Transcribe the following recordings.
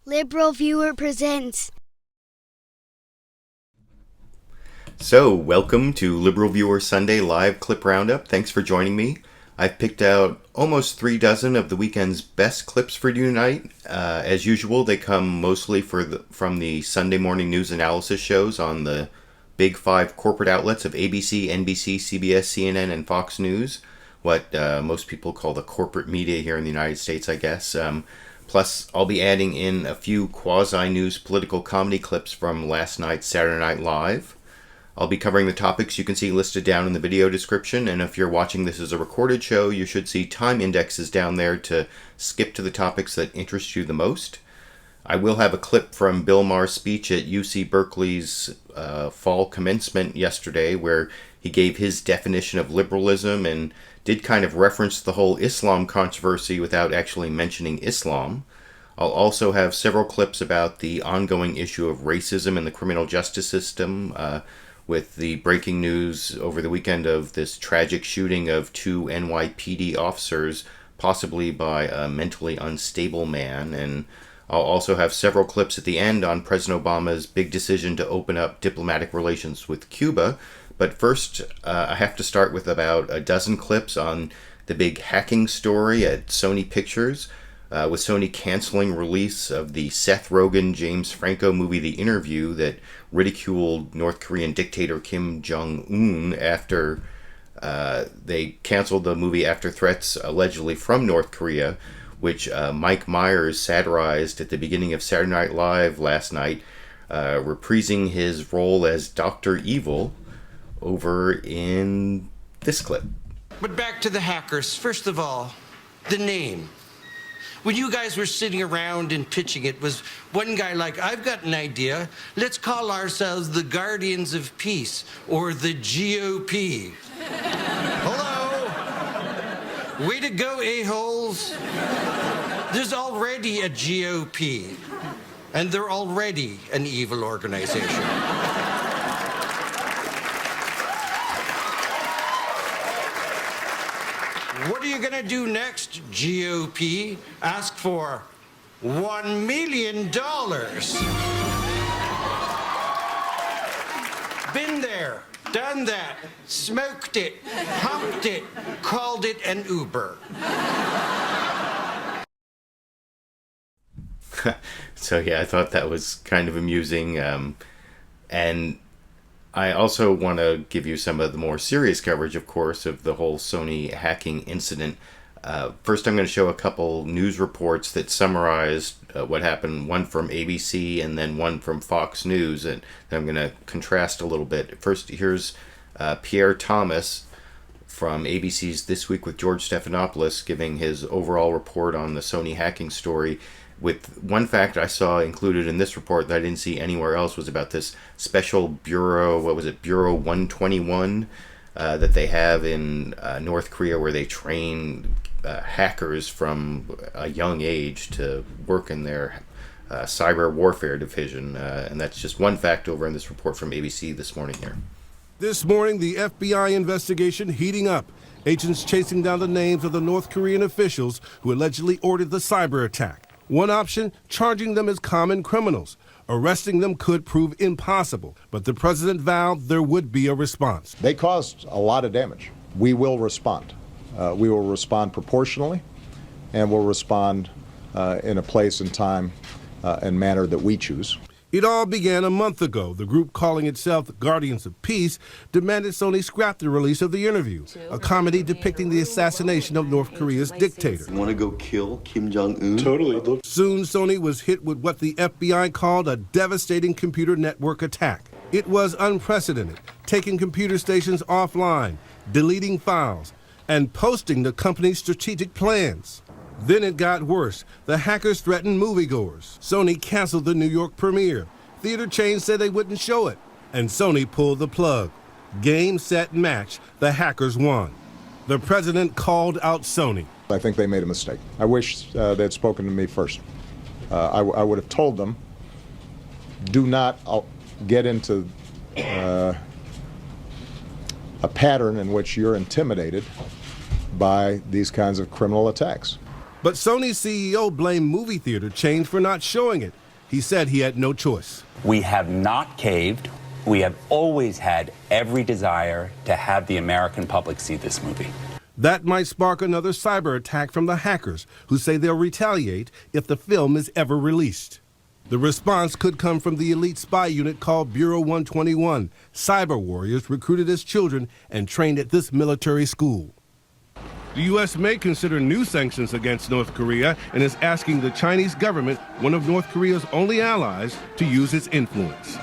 LiberalViewer presents. So, welcome to LiberalViewer Sunday Live Clip Roundup. Thanks for joining me. I've picked out almost 36 of the weekend's best clips for you tonight. As usual, they come mostly from the Sunday morning news analysis shows on the big five corporate outlets of ABC, NBC, CBS, CNN, and Fox News, what most people call the corporate media here in the United States, I guess. Plus, I'll be adding in a few quasi-news political comedy clips from last night's Saturday Night Live. I'll be covering the topics you can see listed down in the video description, and if you're watching this as a recorded show, you should see time indexes down there to skip to the topics that interest you the most. I will have a clip from Bill Maher's speech at UC Berkeley's fall commencement yesterday, where he gave his definition of liberalism and did kind of reference the whole Islam controversy without actually mentioning Islam. I'll also have several clips about the ongoing issue of racism in the criminal justice system, with the breaking news over the weekend of this tragic shooting of two NYPD officers, possibly by a mentally unstable man. And I'll also have several clips at the end on President Obama's big decision to open up diplomatic relations with Cuba. But first, I have to start with about a dozen clips on the big hacking story at Sony Pictures, with Sony canceling release of the Seth Rogen, James Franco movie The Interview that ridiculed North Korean dictator Kim Jong-Un after they canceled the movie after threats allegedly from North Korea, which Mike Myers satirized at the beginning of Saturday Night Live last night, reprising his role as Dr. Evil over in this clip. But back to the hackers. First of all, the name. When you guys were sitting around and pitching it, was one guy like, I've got an idea. Let's call ourselves the Guardians of Peace, or the GOP. Hello? Way to go, a-holes. There's already a GOP, and they're already an evil organization. What are you gonna do next, GOP? Ask for $1 million. Been there, done that, smoked it, humped it, called it an Uber. So yeah, I thought that was kind of amusing, and I also want to give you some of the more serious coverage, of course, of the whole Sony hacking incident. First, I'm going to show a couple news reports that summarized what happened, one from ABC and then one from Fox News, and I'm going to contrast a little bit. First, here's Pierre Thomas from ABC's This Week with George Stephanopoulos giving his overall report on the Sony hacking story, with one fact I saw included in this report that I didn't see anywhere else was about this special bureau, Bureau 121, that they have in North Korea, where they train hackers from a young age to work in their cyber warfare division. And that's just one fact over in this report from ABC this morning here. This morning, the FBI investigation heating up. Agents chasing down the names of the North Korean officials who allegedly ordered the cyber attack. One option, charging them as common criminals. Arresting them could prove impossible, but the president vowed there would be a response. They caused a lot of damage. We will respond. We will respond proportionally, and we'll respond in a place and time and manner that we choose. It all began a month ago. The group, calling itself the Guardians of Peace, demanded Sony scrap the release of The Interview, a comedy depicting the assassination of North Korea's dictator. You want to go kill Kim Jong-Un? Totally. Soon, Sony was hit with what the FBI called a devastating computer network attack. It was unprecedented, taking computer stations offline, deleting files, and posting the company's strategic plans. Then it got worse. The hackers threatened moviegoers. Sony canceled the New York premiere. Theater chains said they wouldn't show it. And Sony pulled the plug. Game, set, match. The hackers won. The president called out Sony. I think they made a mistake. I wish they'd spoken to me first. I would have told them, do not get into a pattern in which you're intimidated by these kinds of criminal attacks. But Sony's CEO blamed movie theater chains for not showing it. He said he had no choice. We have not caved. We have always had every desire to have the American public see this movie. That might spark another cyber attack from the hackers, who say they'll retaliate if the film is ever released. The response could come from the elite spy unit called Bureau 121, cyber warriors recruited as children and trained at this military school. The U.S. may consider new sanctions against North Korea and is asking the Chinese government, one of North Korea's only allies, to use its influence.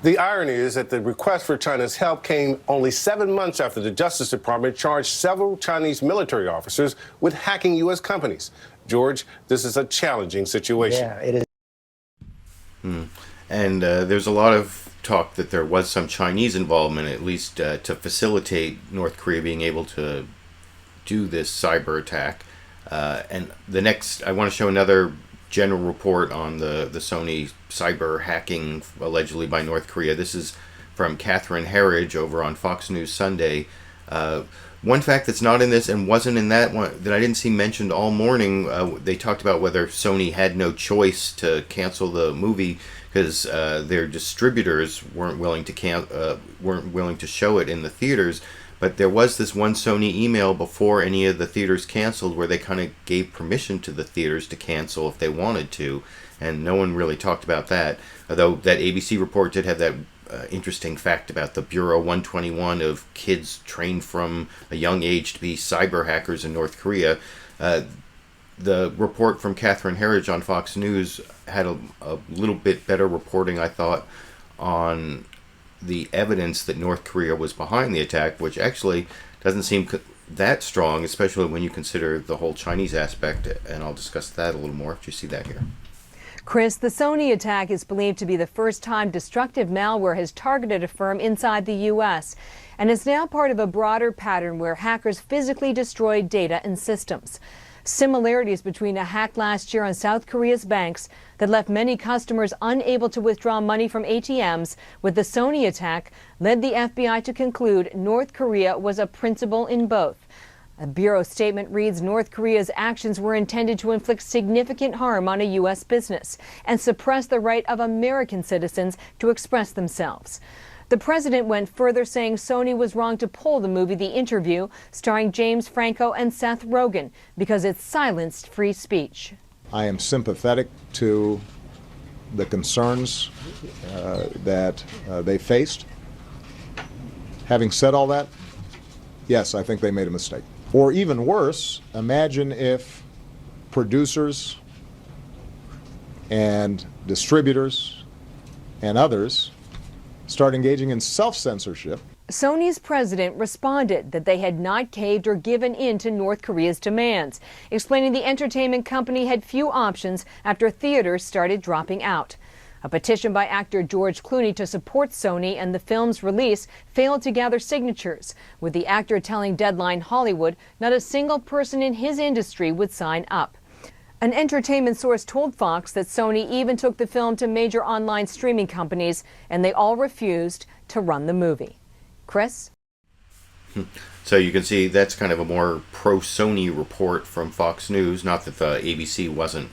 The irony is that the request for China's help came only 7 months after the Justice Department charged several Chinese military officers with hacking U.S. companies. George, this is a challenging situation. Yeah, it is. And there's a lot of talk that there was some Chinese involvement, at least to facilitate North Korea being able to do this cyber attack. And the next, I want to show another general report on the Sony cyber hacking allegedly by North Korea. This is from Catherine Herridge over on Fox News Sunday. One fact that's not in this and wasn't in that one that I didn't see mentioned all morning, they talked about whether Sony had no choice to cancel the movie because their distributors weren't willing to show it in the theaters. But there was this one Sony email before any of the theaters canceled where they kind of gave permission to the theaters to cancel if they wanted to, and no one really talked about that. Although that ABC report did have that interesting fact about the Bureau 121 of kids trained from a young age to be cyber hackers in North Korea. The report from Catherine Herridge on Fox News had a little bit better reporting, I thought, on the evidence that North Korea was behind the attack, which actually doesn't seem that strong, especially when you consider the whole Chinese aspect, and I'll discuss that a little more if you see that here. Chris, the Sony attack is believed to be the first time destructive malware has targeted a firm inside the U.S. and is now part of a broader pattern where hackers physically destroy data and systems. Similarities between a hack last year on South Korea's banks that left many customers unable to withdraw money from ATMs with the Sony attack led the FBI to conclude North Korea was a principal in both. A Bureau statement reads North Korea's actions were intended to inflict significant harm on a U.S. business and suppress the right of American citizens to express themselves. The president went further, saying Sony was wrong to pull the movie The Interview, starring James Franco and Seth Rogen, because it silenced free speech. I am sympathetic to the concerns that they faced. Having said all that, yes, I think they made a mistake. Or even worse, imagine if producers and distributors and others start engaging in self-censorship. Sony's president responded that they had not caved or given in to North Korea's demands, explaining the entertainment company had few options after theaters started dropping out. A petition by actor George Clooney to support Sony and the film's release failed to gather signatures, with the actor telling Deadline Hollywood not a single person in his industry would sign up. An entertainment source told Fox that Sony even took the film to major online streaming companies, and they all refused to run the movie. Chris? So you can see that's kind of a more pro-Sony report from Fox News. Not that the ABC wasn't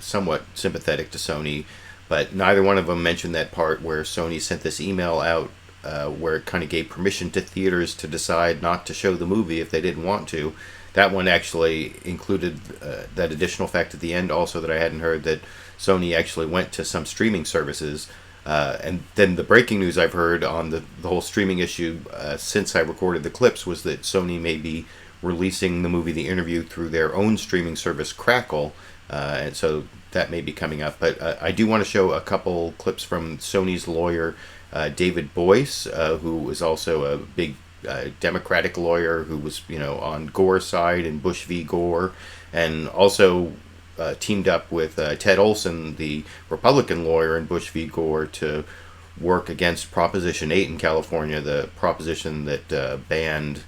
somewhat sympathetic to Sony, but neither one of them mentioned that part where Sony sent this email out where it kind of gave permission to theaters to decide not to show the movie if they didn't want to. That one actually included that additional fact at the end also that I hadn't heard, that Sony actually went to some streaming services. And then the breaking news I've heard on the whole streaming issue since I recorded the clips was that Sony may be releasing the movie The Interview through their own streaming service, Crackle. And so that may be coming up. But I do want to show a couple clips from Sony's lawyer, David Boyce, who is also a big Democratic lawyer who was, on Gore's side in Bush v. Gore, and also teamed up with Ted Olson, the Republican lawyer in Bush v. Gore, to work against Proposition 8 in California, the proposition that banned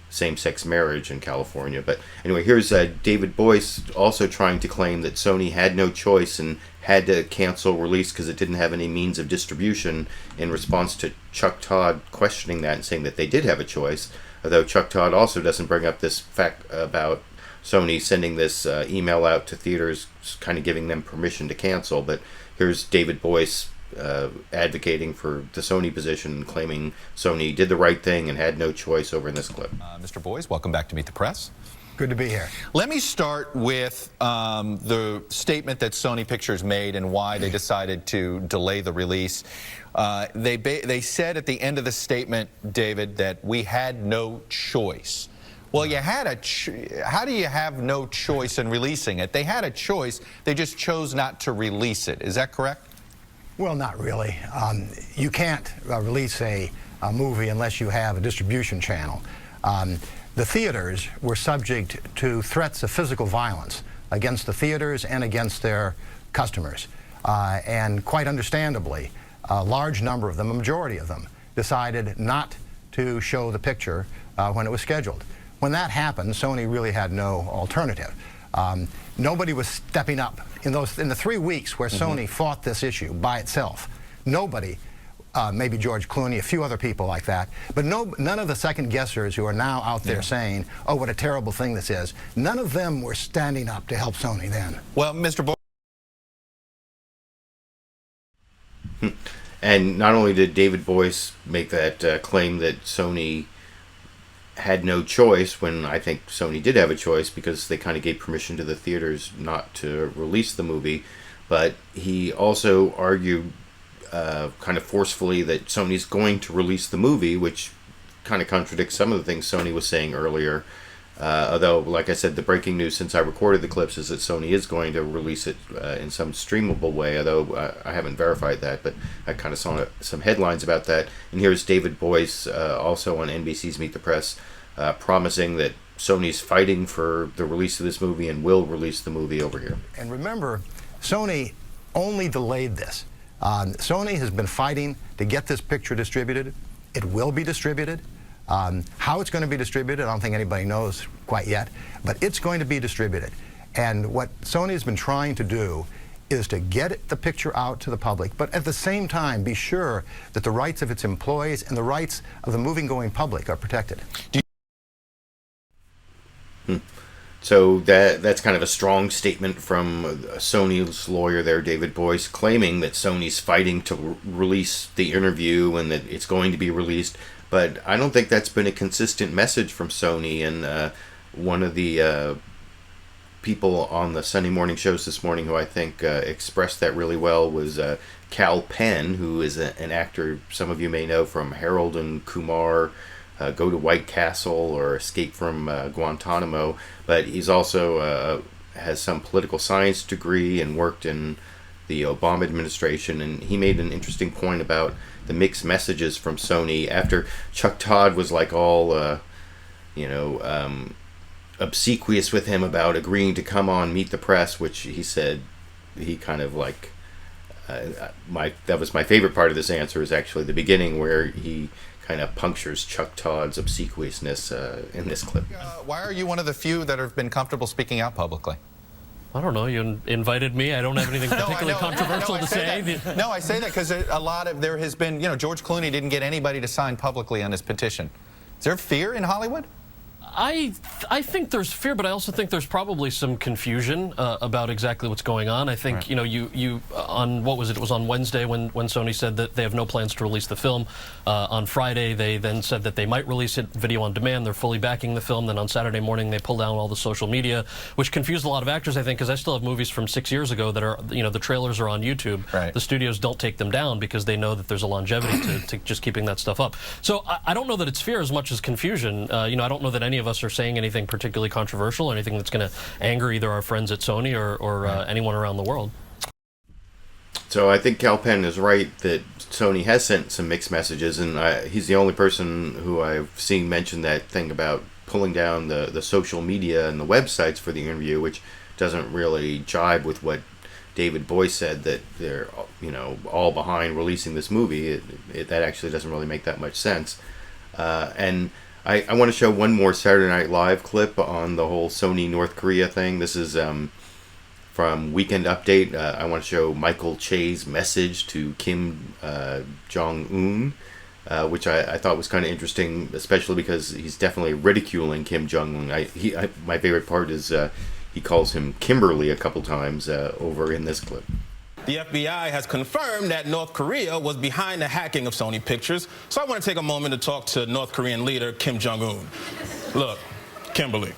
same-sex marriage in California. But anyway, here's David Boyce also trying to claim that Sony had no choice and had to cancel release because it didn't have any means of distribution, in response to Chuck Todd questioning that and saying that they did have a choice, although Chuck Todd also doesn't bring up this fact about Sony sending this email out to theaters, kind of giving them permission to cancel. But here's David Boyce advocating for the Sony position, claiming Sony did the right thing and had no choice over in this clip. Mr. Boyce, welcome back to Meet the Press. Good to be here. Let me start with the statement that Sony Pictures made and why they decided to delay the release. They said at the end of the statement, David, that we had no choice. Well, you had how do you have no choice in releasing it? They had a choice. They just chose not to release it. Is that correct? Well, not really. You can't release a movie unless you have a distribution channel. The theaters were subject to threats of physical violence against the theaters and against their customers. And quite understandably, a large number of them, a majority of them, decided not to show the picture when it was scheduled. When that happened, Sony really had no alternative. Nobody was stepping up. In the 3 weeks where Sony fought this issue by itself, nobody, maybe George Clooney, a few other people like that, but none of the second guessers who are now out there saying, oh, what a terrible thing this is, none of them were standing up to help Sony then. Well, Mr. Boyce. And not only did David Boyce make that claim that Sony had no choice, when I think Sony did have a choice because they kind of gave permission to the theaters not to release the movie, but he also argued kind of forcefully that Sony's going to release the movie, which kind of contradicts some of the things Sony was saying earlier. Although, like I said, the breaking news since I recorded the clips is that Sony is going to release it in some streamable way, although I haven't verified that, but I kind of saw some headlines about that. And here's David Boyce, also on NBC's Meet the Press, promising that Sony's fighting for the release of this movie and will release the movie over here. And remember, Sony only delayed this. Sony has been fighting to get this picture distributed. It will be distributed. How it's going to be distributed, I don't think anybody knows quite yet, but it's going to be distributed. And what Sony's been trying to do is to get the picture out to the public, but at the same time be sure that the rights of its employees and the rights of the moving-going public are protected. So that's kind of a strong statement from Sony's lawyer there, David Boyce, claiming that Sony's fighting to release the interview and that it's going to be released. But I don't think that's been a consistent message from Sony. And one of the people on the Sunday morning shows this morning who I think expressed that really well was Kal Penn, who is an actor some of you may know from Harold and Kumar, Go to White Castle, or Escape from Guantanamo. But he's also has some political science degree and worked in the Obama administration. And he made an interesting point about the mixed messages from Sony after Chuck Todd was like all, obsequious with him about agreeing to come on Meet the Press, which he said he kind of like, that was my favorite part of this answer, is actually the beginning where he kind of punctures Chuck Todd's obsequiousness in this clip. Why are you one of the few that have been comfortable speaking out publicly? I don't know. You invited me. I don't have anything particularly controversial to say. No, I say that because there has been, George Clooney didn't get anybody to sign publicly on his petition. Is there fear in Hollywood? I think there's fear, but I also think there's probably some confusion about exactly what's going on. I think, right. you on, what was it? It was on Wednesday when Sony said that they have no plans to release the film. On Friday, they then said that they might release it video on demand. They're fully backing the film. Then on Saturday morning, they pulled down all the social media, which confused a lot of actors, I think, because I still have movies from 6 years ago that are, the trailers are on YouTube. Right. The studios don't take them down because they know that there's a longevity to just keeping that stuff up. So I don't know that it's fear as much as confusion. I don't know that any of us are saying anything particularly controversial or anything that's going to anger either our friends at Sony or anyone around the world. So I think Kal Penn is right that Sony has sent some mixed messages, and he's the only person who I've seen mention that thing about pulling down the social media and the websites for the interview, which doesn't really jibe with what David Boyce said, that they're all behind releasing this movie. That actually doesn't really make that much sense. And I want to show one more Saturday Night Live clip on the whole Sony North Korea thing. This is from Weekend Update. I want to show Michael Che's message to Kim Jong-Un. which I thought was kind of interesting, especially because he's definitely ridiculing Kim Jong-Un. My favorite part is he calls him Kimberly a couple times over in this clip. The FBI has confirmed that North Korea was behind the hacking of Sony Pictures, so I want to take a moment to talk to North Korean leader Kim Jong-Un. Look, Kimberly.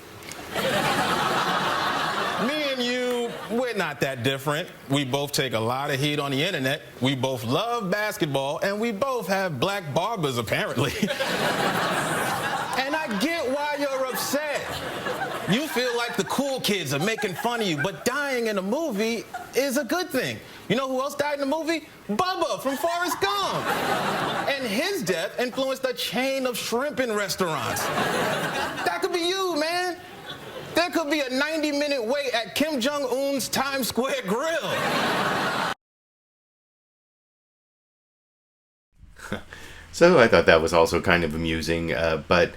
Me and you, we're not that different. We both take a lot of heat on the internet. We both love basketball, and we both have black barbers, apparently. And I get why you're upset. You feel like the cool kids are making fun of you, but dying in a movie is a good thing. You know who else died in the movie? Bubba from Forrest Gump. And his death influenced a chain of shrimping restaurants. That could be you, man. There could be a 90-minute wait at Kim Jong-un's Times Square grill. So I thought that was also kind of amusing, but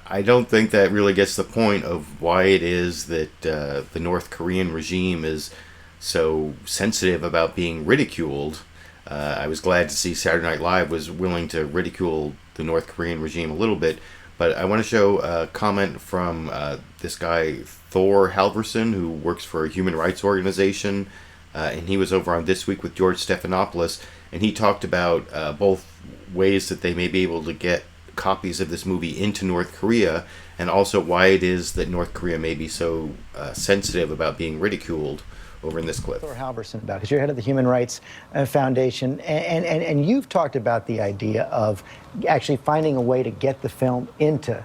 I don't think that really gets the point of why it is that the North Korean regime is so sensitive about being ridiculed. I was glad to see Saturday Night Live was willing to ridicule the North Korean regime a little bit, but I want to show a comment from this guy, Thor Halverson, who works for a human rights organization, and he was over on This Week with George Stephanopoulos, and he talked about both ways that they may be able to get copies of this movie into North Korea, and also why it is that North Korea may be so sensitive about being ridiculed over in this clip. Thor Halverson, about, because you're head of the Human Rights Foundation, and you've talked about the idea of actually finding a way to get the film into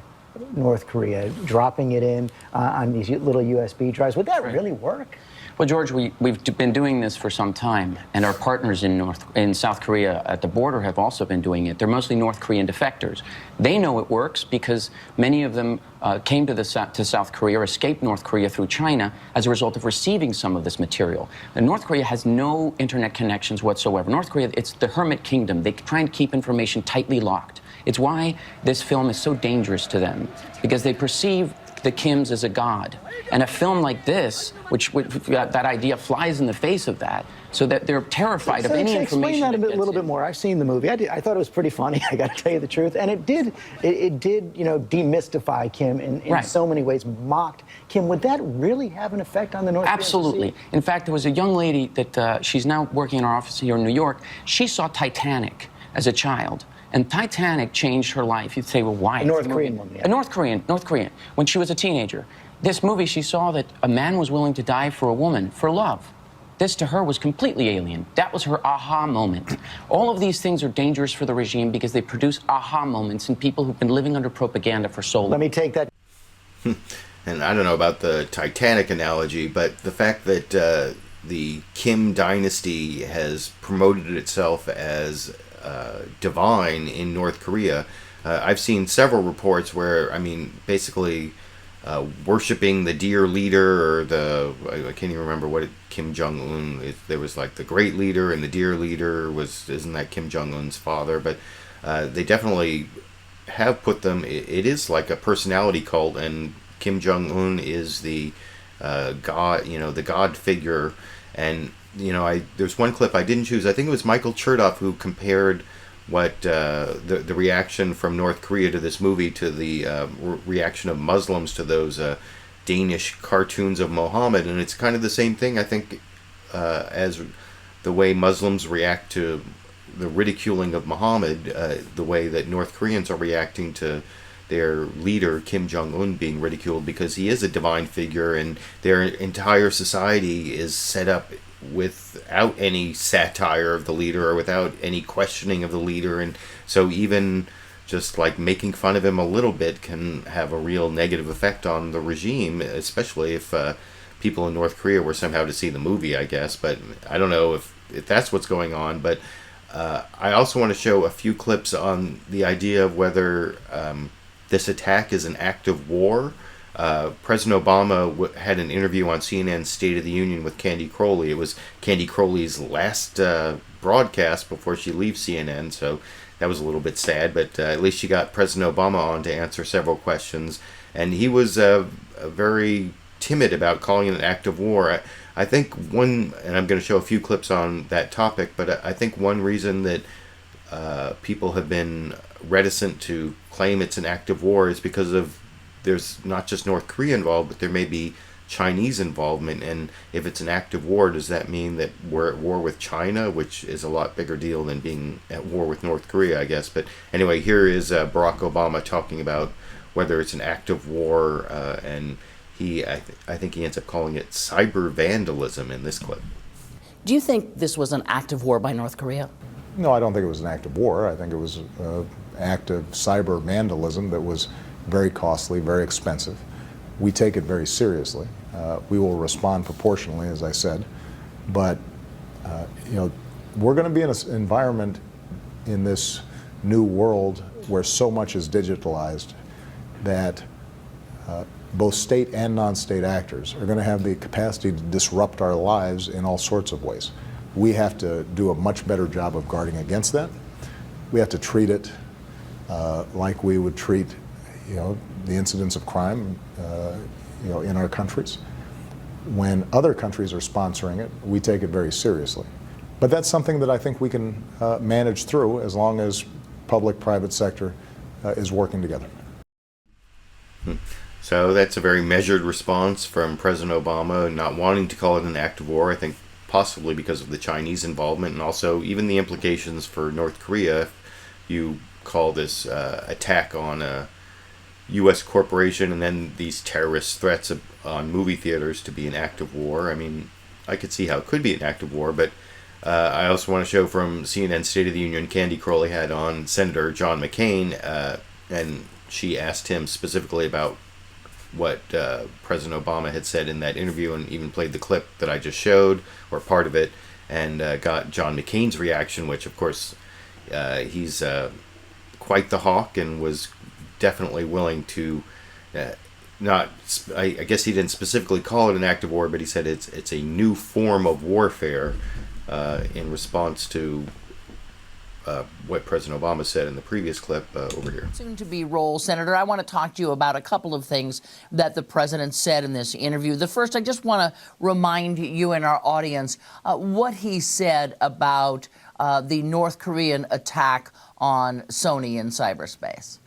North Korea, dropping it in on these little USB drives. Would that really work? Well, George, we've been doing this for some time, and our partners in South Korea at the border have also been doing it. They're mostly North Korean defectors. They know it works because many of them came to South Korea or escaped North Korea through China as a result of receiving some of this material. And North Korea has no internet connections whatsoever. North Korea, it's the hermit kingdom. They try and keep information tightly locked. It's why this film is so dangerous to them, because they perceive the Kims as a god. And a film like this, which that idea flies in the face of that, so that they're terrified of any information. Explain that a little bit more. I've seen the movie. I thought it was pretty funny, I got to tell you the truth. And it did, you know, demystify Kim in so many ways, mocked Kim. Would that really have an effect on the North Korean? Absolutely. In fact, there was a young lady that she's now working in our office here in New York. She saw Titanic as a child. And Titanic changed her life. You'd say, well, why? A North Korean woman. Yeah. A North Korean. When she was a teenager. This movie, she saw that a man was willing to die for a woman, for love. This to her was completely alien. That was her aha moment. All of these things are dangerous for the regime because they produce aha moments in people who've been living under propaganda for so long. Let me take that. And I don't know about the Titanic analogy, but the fact that the Kim dynasty has promoted itself as divine in North Korea. I've seen several reports where, I mean, basically worshiping the dear leader, or I can't even remember what Kim Jong-Un, there was like the great leader and the dear leader isn't that Kim Jong-Un's father? But they definitely have put them, it is like a personality cult, and Kim Jong-Un is the god, you know, the god figure. And you know, there's one clip I didn't choose. I think it was Michael Chertoff who compared what the reaction from North Korea to this movie to the reaction of Muslims to those Danish cartoons of Muhammad, and it's kind of the same thing, I think, as the way Muslims react to the ridiculing of Muhammad, the way that North Koreans are reacting to their leader Kim Jong-Un being ridiculed, because he is a divine figure and their entire society is set up without any satire of the leader or without any questioning of the leader. And so even just like making fun of him a little bit can have a real negative effect on the regime, especially if people in North Korea were somehow to see the movie, I guess. But I don't know if that's what's going on. But I also want to show a few clips on the idea of whether this attack is an act of war. President Obama had an interview on CNN's State of the Union with Candy Crowley. It was Candy Crowley's last broadcast before she leaves CNN, so that was a little bit sad, but at least she got President Obama on to answer several questions, and he was very timid about calling it an act of war. I think one, and I'm going to show a few clips on that topic, but I think one reason that people have been reticent to claim it's an act of war is because of there's not just North Korea involved, but there may be Chinese involvement. And if it's an act of war, does that mean that we're at war with China, which is a lot bigger deal than being at war with North Korea, I guess. But anyway, here is Barack Obama talking about whether it's an act of war, and I think he ends up calling it cyber vandalism in this clip. Do you think this was an act of war by North Korea? No, I don't think it was an act of war. I think it was an act of cyber vandalism that was very costly, very expensive. We take it very seriously. We will respond proportionally, as I said. But, we're going to be in an environment in this new world where so much is digitalized that both state and non-state actors are going to have the capacity to disrupt our lives in all sorts of ways. We have to do a much better job of guarding against that. We have to treat it like we would treat, the incidents of crime, in our countries. When other countries are sponsoring it, we take it very seriously. But that's something that I think we can manage through as long as public-private sector is working together. So that's a very measured response from President Obama, not wanting to call it an act of war, I think possibly because of the Chinese involvement, and also even the implications for North Korea. If you call this attack on a U.S. corporation and then these terrorist threats on movie theaters to be an act of war, I mean, I could see how it could be an act of war, but I also want to show from CNN State of the Union, Candy Crowley had on Senator John McCain, and she asked him specifically about what President Obama had said in that interview, and even played the clip that I just showed, or part of it, and got John McCain's reaction, which of course he's quite the hawk and was definitely willing to I guess he didn't specifically call it an act of war, but he said it's a new form of warfare in response to what President Obama said in the previous clip over here. Soon to be roll, Senator. I want to talk to you about a couple of things that the president said in this interview. The first, I just want to remind you and our audience what he said about the North Korean attack on Sony in cyberspace.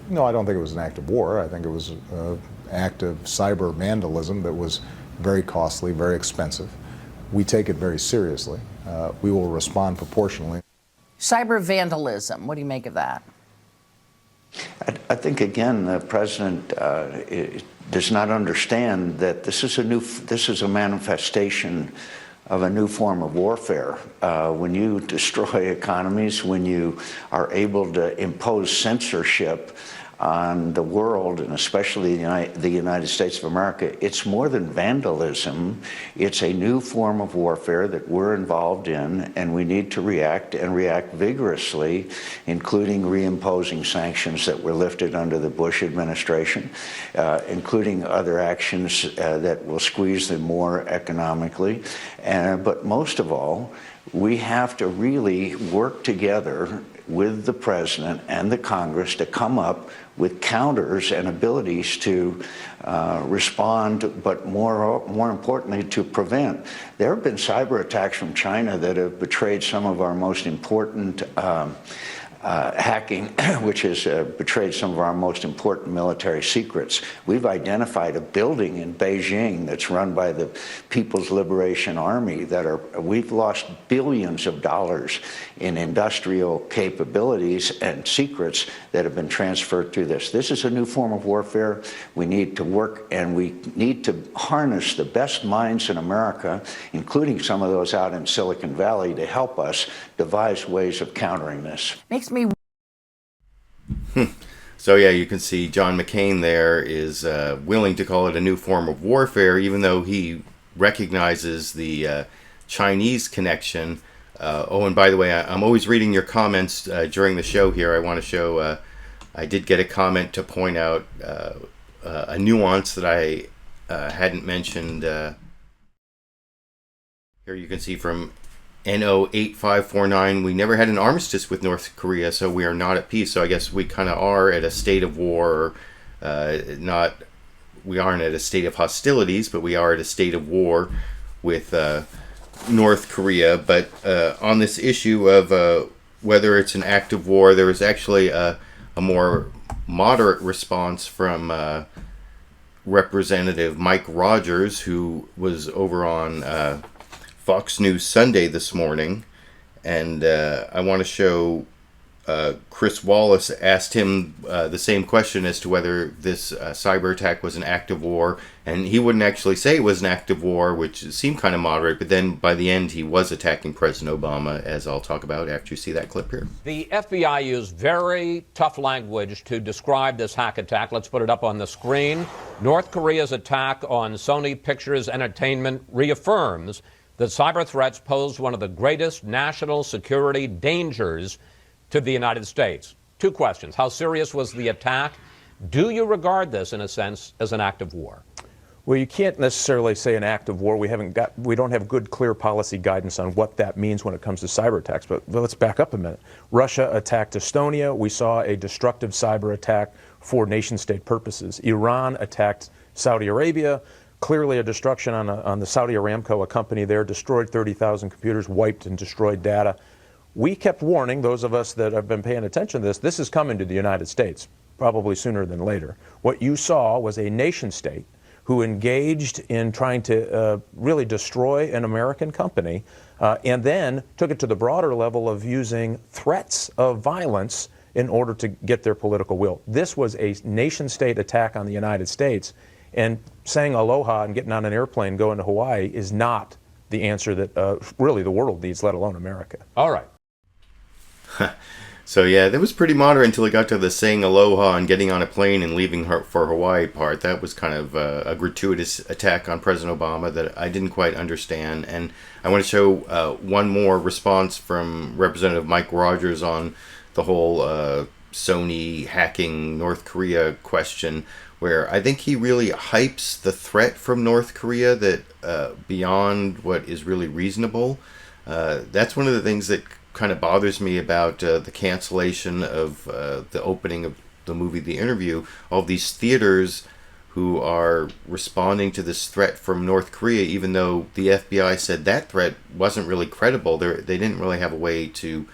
No, I don't think it was an act of war. I think it was an act of cyber vandalism that was very costly, very expensive. We take it very seriously. We will respond proportionally. Cyber vandalism, what do you make of that? I think, again, the president does not understand that this is a manifestation of a new form of warfare. When you destroy economies, when you are able to impose censorship on the world, and especially the United States of America, it's more than vandalism. It's a new form of warfare that we're involved in, and we need to react, and react vigorously, including reimposing sanctions that were lifted under the Bush administration, including other actions that will squeeze them more economically. But most of all, we have to really work together with the president and the Congress to come up with counters and abilities to respond, but more importantly, to prevent. There have been cyber attacks from China that have betrayed some of our most important hacking, which has betrayed some of our most important military secrets. We've identified a building in Beijing that's run by the People's Liberation Army we've lost billions of dollars in industrial capabilities and secrets that have been transferred through this. This is a new form of warfare. We need to work, and we need to harness the best minds in America, including some of those out in Silicon Valley, to help us devise ways of countering this. Makes me... So yeah, you can see John McCain there is willing to call it a new form of warfare, even though he recognizes the Chinese connection. Oh, and by the way, I'm always reading your comments during the show here. I want to show, I did get a comment to point out a nuance that I hadn't mentioned. Here you can see from NO8549, we never had an armistice with North Korea, so we are not at peace. So I guess we kind of are at a state of war, we aren't at a state of hostilities, but we are at a state of war with North Korea. But on this issue of whether it's an act of war. There was actually a more moderate response from Representative Mike Rogers, who was over on Fox News Sunday this morning. And I want to show Chris Wallace asked him the same question as to whether this cyber attack was an act of war, and he wouldn't actually say it was an act of war, which seemed kind of moderate, but then by the end he was attacking President Obama, as I'll talk about after you see that clip here. The FBI used very tough language to describe this hack attack. Let's put it up on the screen. North Korea's attack on Sony Pictures Entertainment reaffirms that cyber threats pose one of the greatest national security dangers to the United States. Two questions. How serious was the attack? Do you regard this, in a sense, as an act of war? Well, you can't necessarily say an act of war. We don't have good, clear policy guidance on what that means when it comes to cyber attacks. But let's back up a minute. Russia attacked Estonia. We saw a destructive cyber attack for nation-state purposes. Iran attacked Saudi Arabia. Clearly a destruction on the Saudi Aramco, a company there, destroyed 30,000 computers, wiped and destroyed data. We kept warning those of us that have been paying attention to this is coming to the United States, probably sooner than later. What you saw was a nation state who engaged in trying to really destroy an American company and then took it to the broader level of using threats of violence in order to get their political will. This was a nation state attack on the United States, and saying aloha and getting on an airplane going to Hawaii is not the answer that really the world needs, let alone America. All right. So yeah, that was pretty moderate until it got to the saying aloha and getting on a plane and leaving for Hawaii part. That was kind of a gratuitous attack on President Obama that I didn't quite understand. And I want to show one more response from Representative Mike Rogers on the whole Sony hacking North Korea question, where I think he really hypes the threat from North Korea that beyond what is really reasonable. That's one of the things that kind of bothers me about the cancellation of the opening of the movie The Interview. All these theaters who are responding to this threat from North Korea, even though the FBI said that threat wasn't really credible. They didn't really have a way to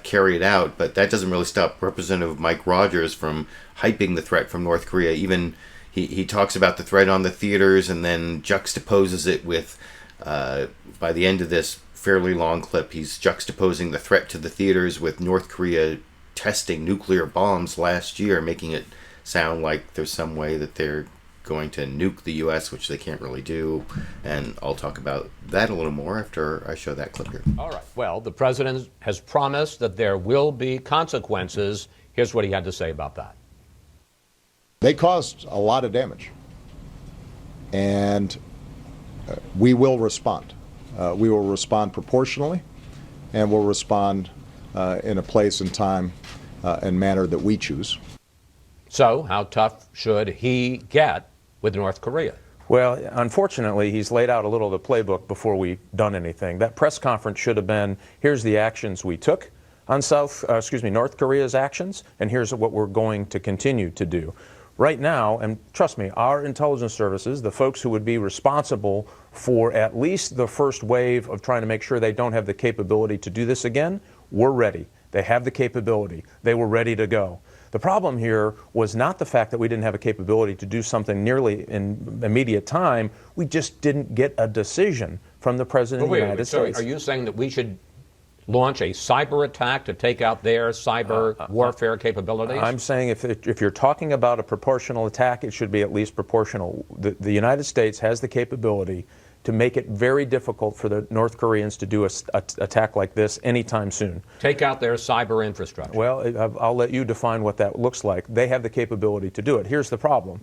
carry it out, but that doesn't really stop Representative Mike Rogers from hyping the threat from North Korea. Even he talks about the threat on the theaters and then juxtaposes it with, by the end of this fairly long clip, he's juxtaposing the threat to the theaters with North Korea testing nuclear bombs last year, making it sound like there's some way that they're going to nuke the U.S., which they can't really do. And I'll talk about that a little more after I show that clip here. All right. Well, the president has promised that there will be consequences. Here's what he had to say about that. They caused a lot of damage, and we will respond. We will respond proportionally, and we'll respond in a place and time and manner that we choose. So, how tough should he get with North Korea? Well, unfortunately, he's laid out a little of the playbook before we've done anything. That press conference should have been, here's the actions we took on North Korea's actions, and here's what we're going to continue to do. Right now, and trust me, our intelligence services, the folks who would be responsible for at least the first wave of trying to make sure they don't have the capability to do this again, we're ready. They have the capability. They were ready to go. The problem here was not the fact that we didn't have a capability to do something nearly in immediate time. We just didn't get a decision from the President of the United States. Are you saying that we should launch a cyber attack to take out their cyber warfare capabilities? I'm saying if you're talking about a proportional attack, it should be at least proportional. The United States has the capability to make it very difficult for the North Koreans to do an attack like this anytime soon. Take out their cyber infrastructure. Well, I'll let you define what that looks like. They have the capability to do it. Here's the problem.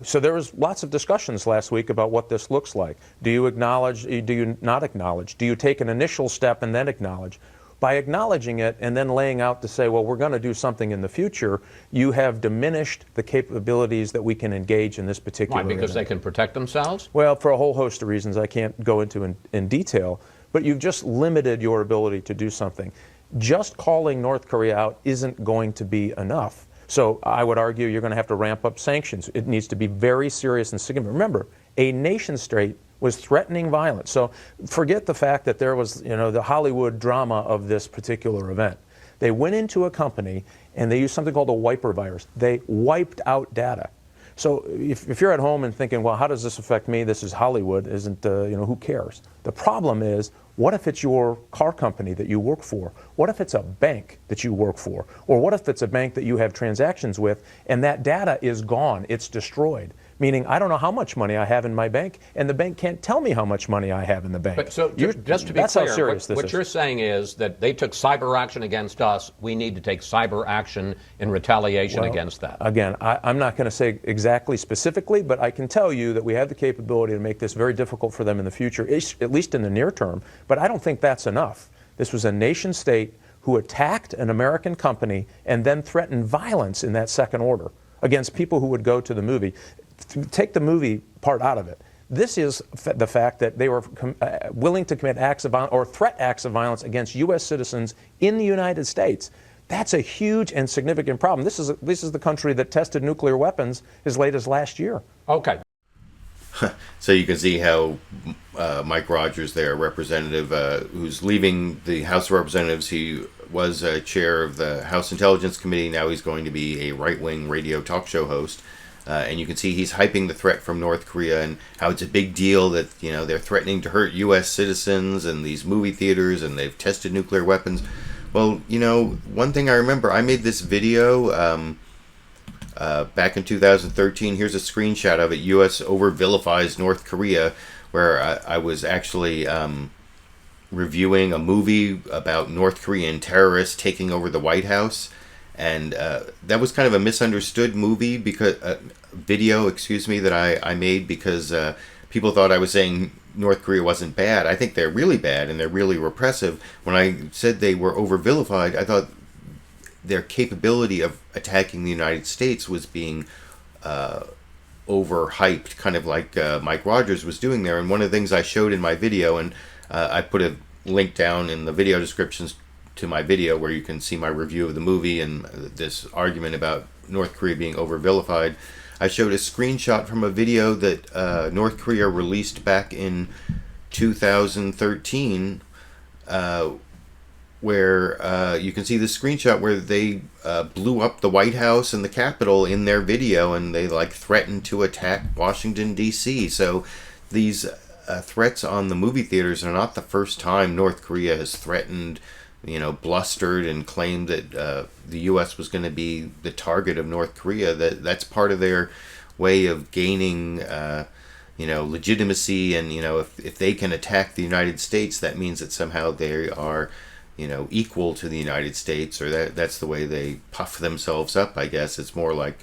So there was lots of discussions last week about what this looks like. Do you acknowledge, do you not acknowledge? Do you take an initial step and then acknowledge? By acknowledging it and then laying out to say, well, we're going to do something in the future, you have diminished the capabilities that we can engage in this particular Why, because they can protect themselves? Well, for a whole host of reasons I can't go into in detail, but you've just limited your ability to do something. Just calling North Korea out isn't going to be enough. So I would argue you're going to have to ramp up sanctions. It needs to be very serious and significant. Remember, a nation state was threatening violence. So forget the fact that there was, the Hollywood drama of this particular event. They went into a company and they used something called a wiper virus. They wiped out data. So if you're at home and thinking, well, how does this affect me? This is Hollywood, isn't, who cares? The problem is, what if it's your car company that you work for? What if it's a bank that you work for? Or what if it's a bank that you have transactions with and that data is gone, it's destroyed? Meaning, I don't know how much money I have in my bank, and the bank can't tell me how much money I have in the bank. But so, just to be that's how clear, serious this what is. you're saying is that they took cyber action against us. We need to take cyber action in retaliation against that. Again, I'm not going to say exactly specifically, but I can tell you that we have the capability to make this very difficult for them in the future, at least in the near term. But I don't think that's enough. This was a nation state who attacked an American company and then threatened violence in that second order against people who would go to the movie. Take the movie part out of it. This is the fact that they were willing to commit acts of violence or threat acts of violence against U.S. citizens in the United States. That's a huge and significant problem. This is the country that tested nuclear weapons as late as last year. Okay. So you can see how Mike Rogers, their representative, who's leaving the House of Representatives, he was chair of the House Intelligence Committee. Now he's going to be a right-wing radio talk show host. And you can see he's hyping the threat from North Korea and how it's a big deal that, they're threatening to hurt U.S. citizens and these movie theaters and they've tested nuclear weapons. Well, one thing I remember, I made this video back in 2013. Here's a screenshot of it. U.S. over-vilifies North Korea, where I was actually reviewing a movie about North Korean terrorists taking over the White House. And that was kind of a misunderstood video that I made because people thought I was saying North Korea wasn't bad. I think they're really bad and they're really repressive. When I said they were over-vilified, I thought their capability of attacking the United States was being overhyped, kind of like Mike Rogers was doing there. And one of the things I showed in my video, and I put a link down in the video descriptions to my video where you can see my review of the movie and this argument about North Korea being over-vilified. I showed a screenshot from a video that North Korea released back in 2013 where you can see the screenshot where they blew up the White House and the Capitol in their video, and they threatened to attack Washington, D.C. So these threats on the movie theaters are not the first time North Korea has threatened, blustered and claimed that the U.S. was going to be the target of North Korea. That's part of their way of gaining, legitimacy. And, if they can attack the United States, that means that somehow they are, equal to the United States, or that's the way they puff themselves up, I guess. It's more like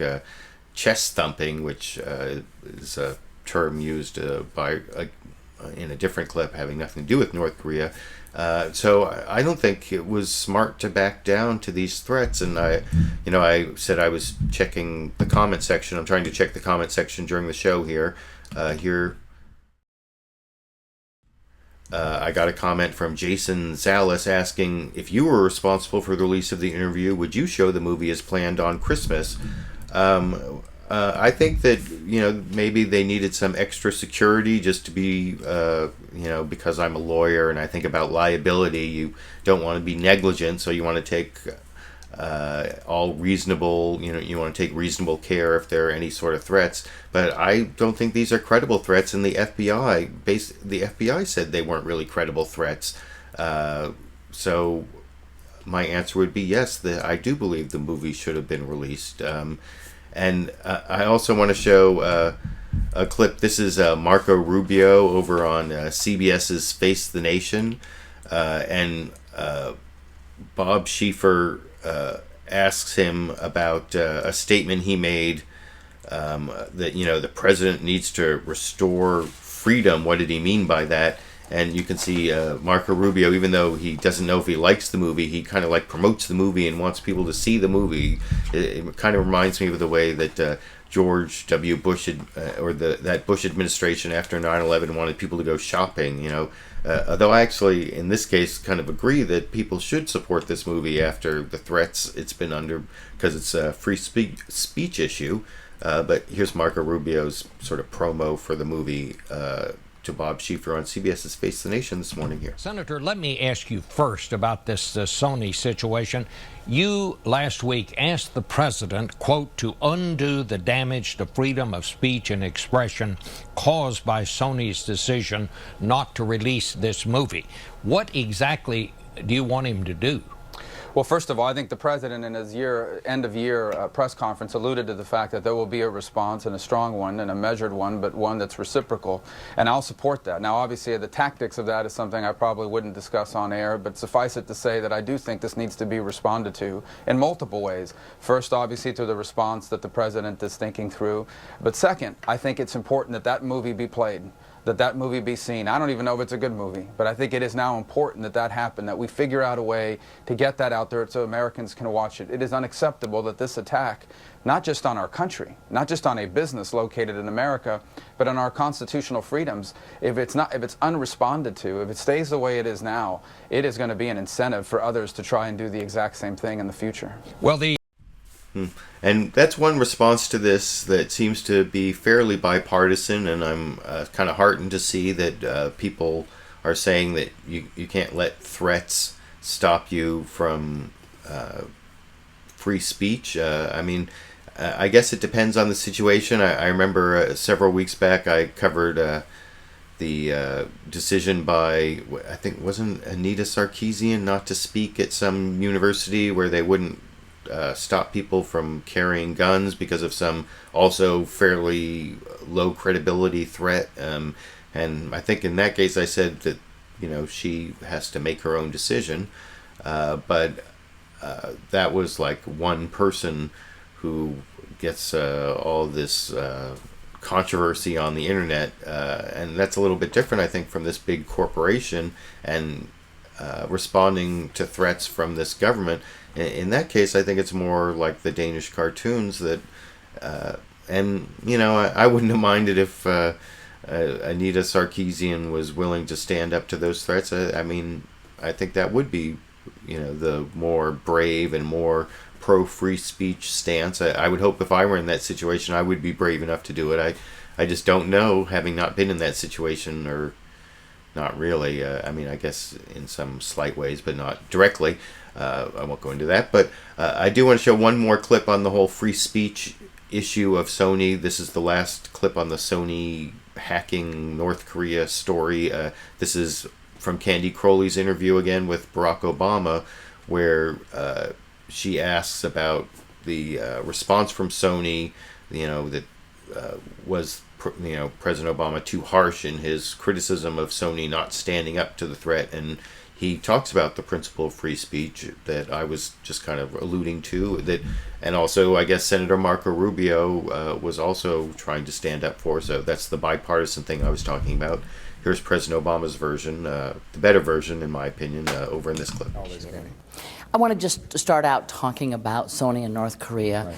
chest thumping, which is a term used in a different clip having nothing to do with North Korea. So I don't think it was smart to back down to these threats. And I said I was checking the comment section. I'm trying to check the comment section during the show here. I got a comment from Jason Zalis asking, if you were responsible for the release of the interview, would you show the movie as planned on Christmas? I think that, maybe they needed some extra security just to be, because I'm a lawyer and I think about liability. You don't want to be negligent, so you want to take all reasonable, you want to take reasonable care if there are any sort of threats. But I don't think these are credible threats, and the FBI said they weren't really credible threats. So my answer would be yes, I do believe the movie should have been released. And I also want to show a clip. This is Marco Rubio over on CBS's Face the Nation. And Bob Schieffer asks him about a statement he made that, the president needs to restore freedom. What did he mean by that? And you can see Marco Rubio, even though he doesn't know if he likes the movie, he kind of promotes the movie and wants people to see the movie. It kind of reminds me of the way that George W. Bush that Bush administration after 9/11 wanted people to go shopping. Although I actually, in this case, kind of agree that people should support this movie after the threats it's been under, because it's a free speech issue. But here's Marco Rubio's sort of promo for the movie to Bob Schieffer on CBS's Face the Nation this morning here. Senator, let me ask you first about this Sony situation. You last week asked the president, quote, to undo the damage to freedom of speech and expression caused by Sony's decision not to release this movie. What exactly do you want him to do? Well, first of all, I think the president in his end-of-year press conference alluded to the fact that there will be a response, and a strong one, and a measured one, but one that's reciprocal, and I'll support that. Now, obviously, the tactics of that is something I probably wouldn't discuss on air, but suffice it to say that I do think this needs to be responded to in multiple ways. First, obviously, through the response that the president is thinking through, but second, I think it's important that that movie be played, that movie be seen. I don't even know if it's a good movie, but I think it is now important that that happen, that we figure out a way to get that out there so Americans can watch it. It is unacceptable that this attack, not just on our country, not just on a business located in America, but on our constitutional freedoms, if it's unresponded to, if it stays the way it is now, it is going to be an incentive for others to try and do the exact same thing in the future. Well, And that's one response to this that seems to be fairly bipartisan, and I'm kind of heartened to see that people are saying that you can't let threats stop you from free speech. I mean, I guess it depends on the situation. I remember several weeks back I covered the decision by, I think, wasn't Anita Sarkeesian not to speak at some university where they wouldn't stop people from carrying guns because of some also fairly low credibility threat. And I think in that case I said that, you know, she has to make her own decision. But that was like one person who gets all this controversy on the internet. And that's a little bit different, I think, from this big corporation and responding to threats from this government. In that case, I think it's more like the Danish cartoons that, and, you know, I wouldn't have minded if Anita Sarkeesian was willing to stand up to those threats. I mean, I think that would be, you know, the more brave and more pro-free speech stance. I would hope if I were in that situation, I would be brave enough to do it. I just don't know, having not been in that situation, or not really. I mean, I guess in some slight ways, but not directly. I won't go into that, but I do want to show one more clip on the whole free speech issue of Sony. This is the last clip on the Sony hacking North Korea story. This is from Candy Crowley's interview again with Barack Obama, where she asks about the response from Sony, you know, that was, you know, President Obama too harsh in his criticism of Sony not standing up to the threat. And he talks about the principle of free speech that I was just kind of alluding to, that, and also I guess Senator Marco Rubio was also trying to stand up for. So that's the bipartisan thing I was talking about. Here's President Obama's version, the better version in my opinion, over in this clip. I want to just start out talking about Sony in North Korea,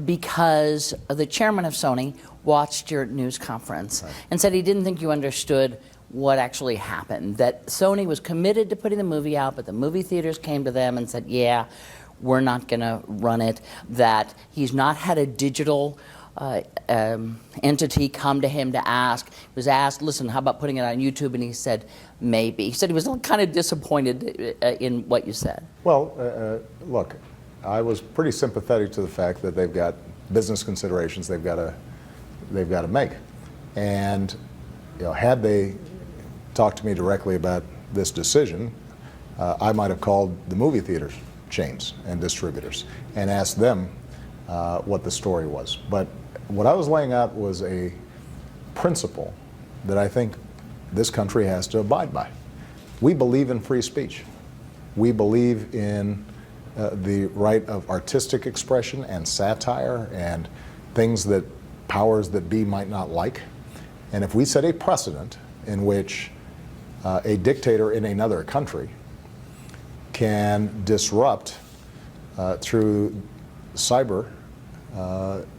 because the chairman of Sony watched your news conference and said he didn't think you understood what actually happened, that Sony was committed to putting the movie out, but the movie theaters came to them and said, yeah, we're not going to run it, that he's not had a digital entity come to him to ask. He was asked, listen, how about putting it on YouTube? And he said, maybe. He said he was kind of disappointed in what you said. Well, look, I was pretty sympathetic to the fact that they've got business considerations they've got to make. And, you know, had they talked to me directly about this decision, I might have called the movie theaters chains and distributors and asked them what the story was. But what I was laying out was a principle that I think this country has to abide by. We believe in free speech. We believe in the right of artistic expression and satire and things that powers that be might not like. And if we set a precedent in which a dictator in another country can disrupt through cyber,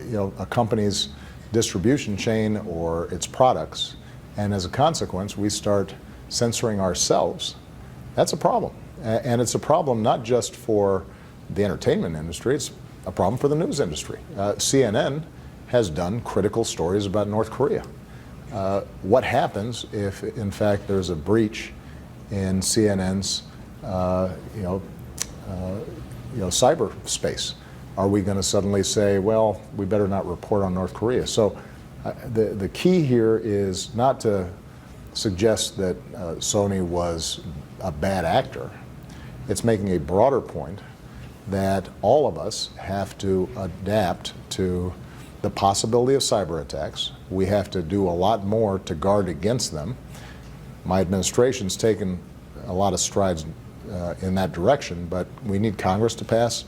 you know, a company's distribution chain or its products, and as a consequence we start censoring ourselves, that's a problem. And it's a problem not just for the entertainment industry, it's a problem for the news industry. CNN has done critical stories about North Korea. what happens if, in fact, there's a breach in CNN's, cyberspace? Are we going to suddenly say, well, we better not report on North Korea? So the key here is not to suggest that Sony was a bad actor. It's making a broader point that all of us have to adapt to the possibility of cyber attacks. We have to do a lot more to guard against them. My administration's taken a lot of strides in that direction, but we need Congress to pass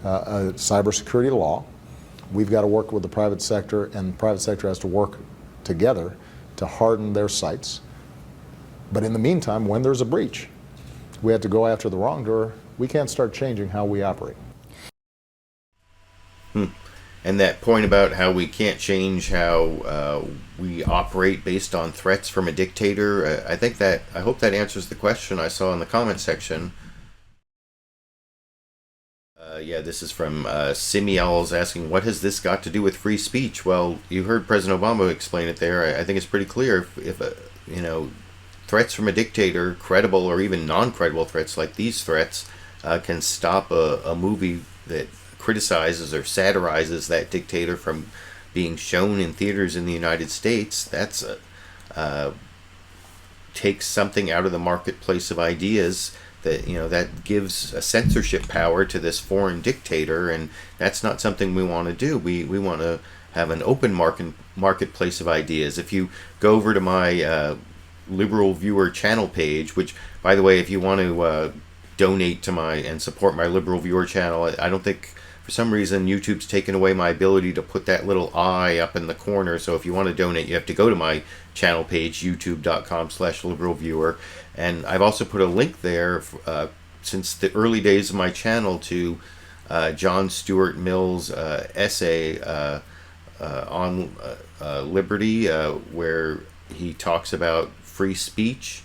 a cybersecurity law. We've got to work with the private sector, and the private sector has to work together to harden their sites. But in the meantime, when there's a breach, we have to go after the wrongdoer. We can't start changing how we operate. And that point about how we can't change how we operate based on threats from a dictator, I hope that answers the question I saw in the comment section. This is from Simiel's asking, what has this got to do with free speech? Well, you heard President Obama explain it there. I think it's pretty clear if threats from a dictator, credible or even non-credible threats like these threats, can stop a movie that criticizes or satirizes that dictator from being shown in theaters in the United States. That's takes something out of the marketplace of ideas that gives a censorship power to this foreign dictator, and that's not something we want to do. We want to have an open marketplace of ideas. If you go over to my LiberalViewer channel page, which, by the way, if you want to donate to and support my LiberalViewer channel, I don't think, for some reason, YouTube's taken away my ability to put that little eye up in the corner. So if you want to donate, you have to go to my channel page, youtube.com/LiberalViewer. And I've also put a link there since the early days of my channel to John Stuart Mill's essay on liberty, where he talks about free speech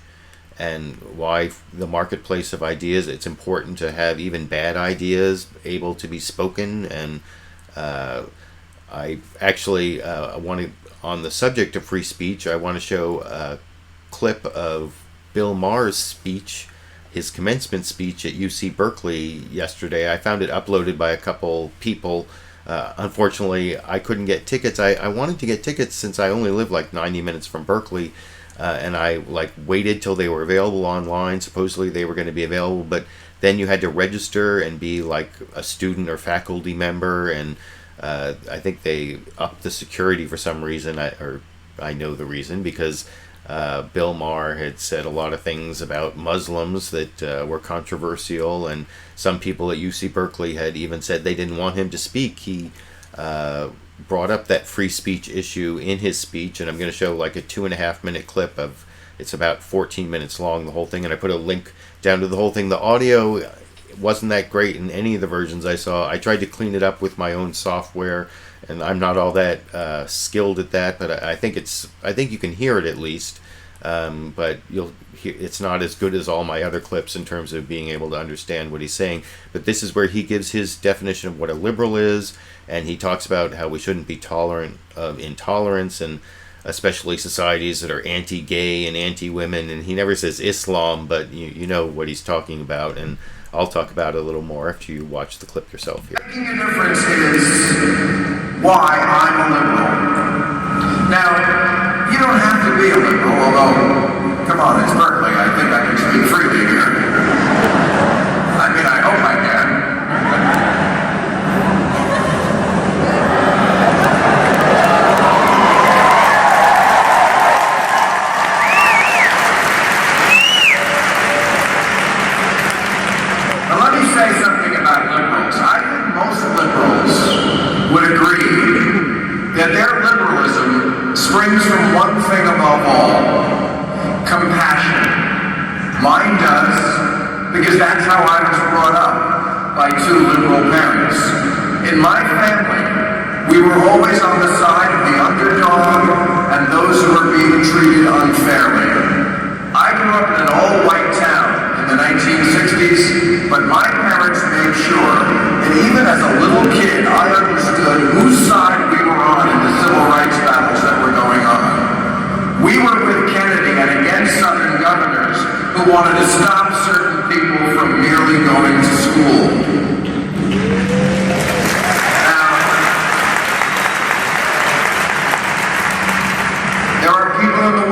and why the marketplace of ideas, it's important to have even bad ideas able to be spoken. And I actually want to, on the subject of free speech, I want to show a clip of Bill Maher's speech, his commencement speech at UC Berkeley yesterday. I found it uploaded by a couple people. Unfortunately, I couldn't get tickets. I wanted to get tickets since I only live like 90 minutes from Berkeley. And I waited till they were available online. Supposedly they were going to be available, but then you had to register and be like a student or faculty member, and I think they upped the security for some reason, I know the reason, because Bill Maher had said a lot of things about Muslims that were controversial, and some people at UC Berkeley had even said they didn't want him to speak. He brought up that free speech issue in his speech, and I'm going to show like a 2.5-minute clip of, it's about 14 minutes long, the whole thing, and I put a link down to the whole thing. The audio wasn't that great in any of the versions I saw. I tried to clean it up with my own software, and I'm not all that skilled at that, but I think you can hear it at least. But it's not as good as all my other clips in terms of being able to understand what he's saying. But this is where he gives his definition of what a liberal is, and he talks about how we shouldn't be tolerant of intolerance, and especially societies that are anti-gay and anti-women. And he never says Islam, but you know what he's talking about, and I'll talk about it a little more after you watch the clip yourself here. I think the difference is why I'm a liberal. Now, you don't have to be a liberal, although, come on, it's Berkeley. I think I can speak freely here. I mean, I hope I can. But let me say something about liberals. I think most liberals would agree that their liberalism springs from one thing above all: compassion. Mine does, because that's how I was brought up, by two liberal parents. In my family, we were always on the side of the underdog and those who were being treated unfairly. I grew up in an all-white town in the 1960s, but my parents made sure that even as a little kid, I understood whose side we were on in the civil rights battles that were going on.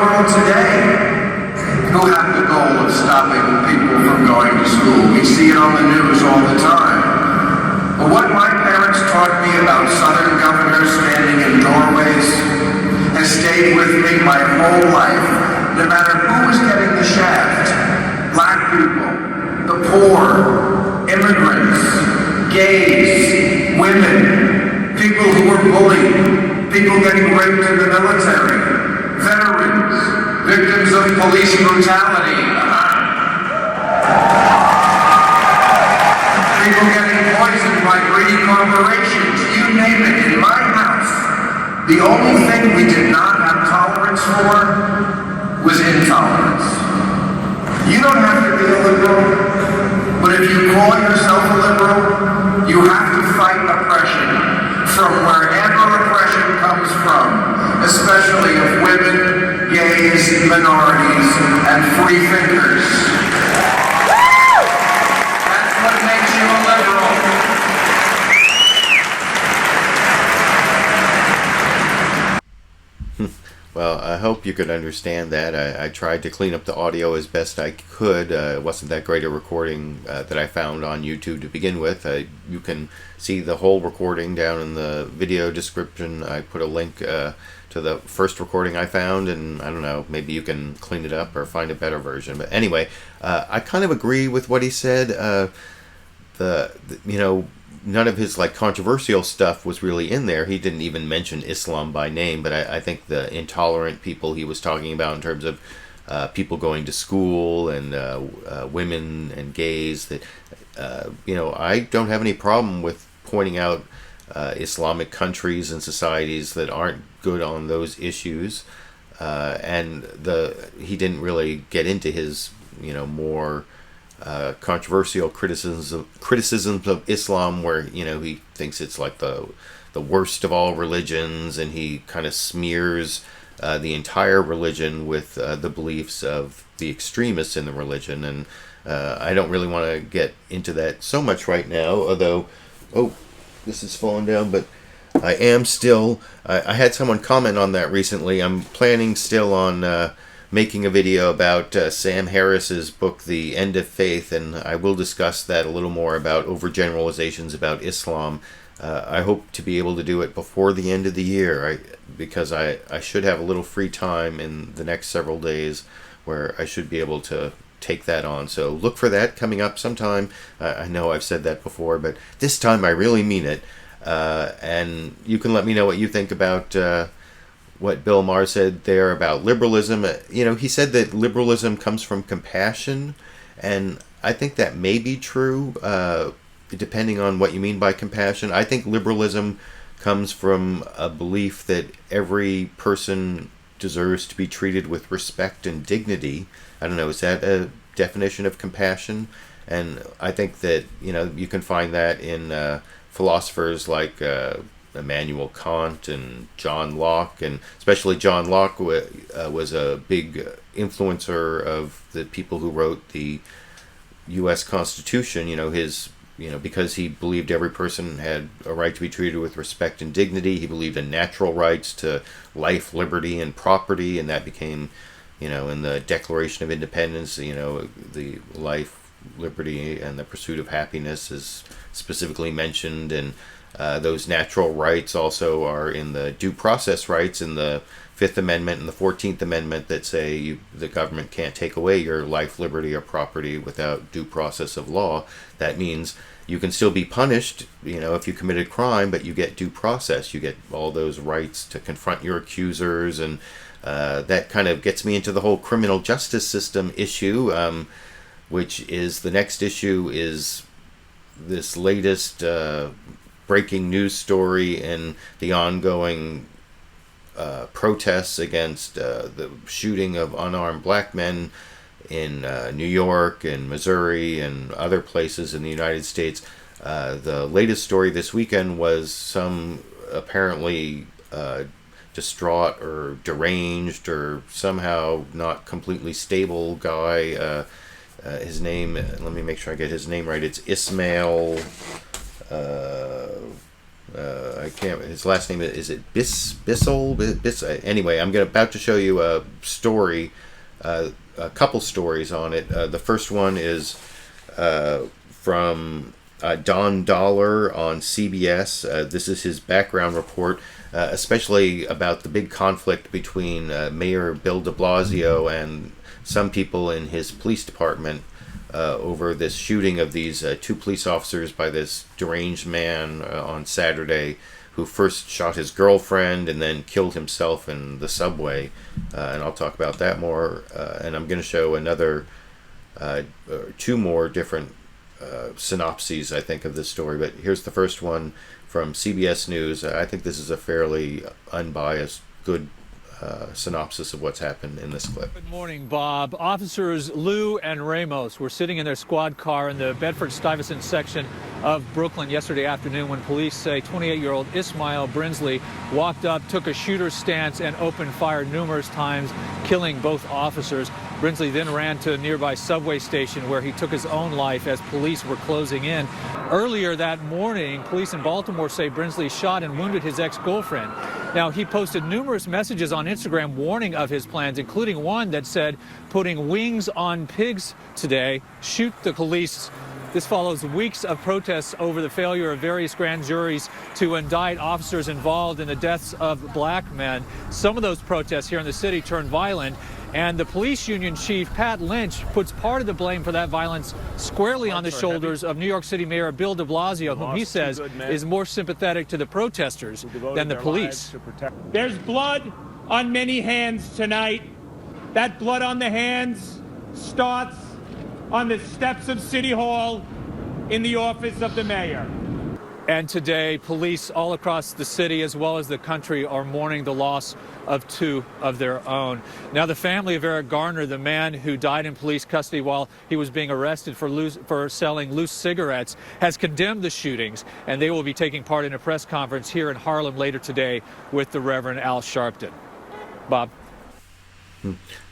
world today who have the goal of stopping people from going to school. We see it on the news all the time. But what my parents taught me about Southern governors standing in doorways has stayed with me my whole life, no matter who was getting the shaft. Black people, the poor, immigrants, gays, women, people who were bullied, people getting raped in the military, veterans, victims of police brutality, people getting poisoned by greedy corporations, you name it. In my house, the only thing we did not have tolerance for was intolerance. You don't have to be a liberal, but if you call yourself a liberal, you have to fight oppression from wherever oppression comes from, especially of women, gays, minorities, and free thinkers. That's what makes you a liberal. Well, I hope you could understand that. I tried to clean up the audio as best I could. It wasn't that great a recording that I found on YouTube to begin with. You can see the whole recording down in the video description. I put a link to the first recording I found, and I don't know, maybe you can clean it up or find a better version. But anyway, I kind of agree with what he said. None of his controversial stuff was really in there. He didn't even mention Islam by name, but I think the intolerant people he was talking about in terms of people going to school and women and gays, that I don't have any problem with pointing out Islamic countries and societies that aren't good on those issues. And he didn't really get into his more controversial criticisms of Islam, where he thinks it's like the worst of all religions, and he kind of smears the entire religion with the beliefs of the extremists in the religion. And I don't really want to get into that so much right now, although this is falling down, but I am still I had someone comment on that recently. I'm planning still on making a video about Sam Harris's book, The End of Faith, and I will discuss that a little more about overgeneralizations about Islam. I hope to be able to do it before the end of the year, because I should have a little free time in the next several days where I should be able to take that on. So look for that coming up sometime. I know I've said that before, but this time I really mean it. And you can let me know what you think about what Bill Maher said there about liberalism. He said that liberalism comes from compassion, and I think that may be true, depending on what you mean by compassion. I think liberalism comes from a belief that every person deserves to be treated with respect and dignity. I don't know, is that a definition of compassion? And I think that, you can find that in philosophers like Immanuel Kant and John Locke, and especially John Locke was a big influencer of the people who wrote the U.S. Constitution. Because he believed every person had a right to be treated with respect and dignity. He believed in natural rights to life, liberty, and property, and that became, in the Declaration of Independence, the life, liberty, and the pursuit of happiness is specifically mentioned, and those natural rights also are in the due process rights in the Fifth Amendment and the 14th Amendment that say the government can't take away your life, liberty, or property without due process of law. That means you can still be punished, if you committed crime, but you get due process. You get all those rights to confront your accusers, and that kind of gets me into the whole criminal justice system issue, which is the next issue is this latest breaking news story and the ongoing protests against the shooting of unarmed black men in New York and Missouri and other places in the United States. The latest story this weekend was some apparently distraught or deranged or somehow not completely stable guy. His name, let me make sure I get his name right. It's Ismaaiyl, his last name is it Bissell? Anyway, I'm about to show you a story, a couple stories on it. The first one is from Don Dollar on CBS. This is his background report, especially about the big conflict between Mayor Bill de Blasio and some people in his police department over this shooting of these 2 police officers by this deranged man on Saturday, who first shot his girlfriend and then killed himself in the subway. And I'll talk about that more. And I'm going to show another 2 more different synopses, I think, of this story. But here's the first one from CBS News. I think this is a fairly unbiased, good synopsis of what's happened in this clip. Good morning, Bob. Officers Lou and Ramos were sitting in their squad car in the Bedford-Stuyvesant section of Brooklyn yesterday afternoon when police say 28-year-old Ismaaiyl Brinsley walked up, took a shooter's stance, and opened fire numerous times, killing both officers. Brinsley then ran to a nearby subway station where he took his own life as police were closing in. Earlier that morning, police in Baltimore say Brinsley shot and wounded his ex-girlfriend. Now, he posted numerous messages on Instagram warning of his plans, including one that said, "Putting wings on pigs today, shoot the police." This follows weeks of protests over the failure of various grand juries to indict officers involved in the deaths of black men. Some of those protests here in the city turned violent, and the police union chief, Pat Lynch, puts part of the blame for that violence squarely on the shoulders of New York City Mayor Bill de Blasio, whom he says is more sympathetic to the protesters than the police. There's blood on many hands tonight. That blood on the hands starts on the steps of City Hall in the office of the mayor. And today, police all across the city as well as the country are mourning the loss of 2 of their own. Now, the family of Eric Garner, the man who died in police custody while he was being arrested for selling loose cigarettes, has condemned the shootings, and they will be taking part in a press conference here in Harlem later today with the Reverend Al Sharpton. Bob?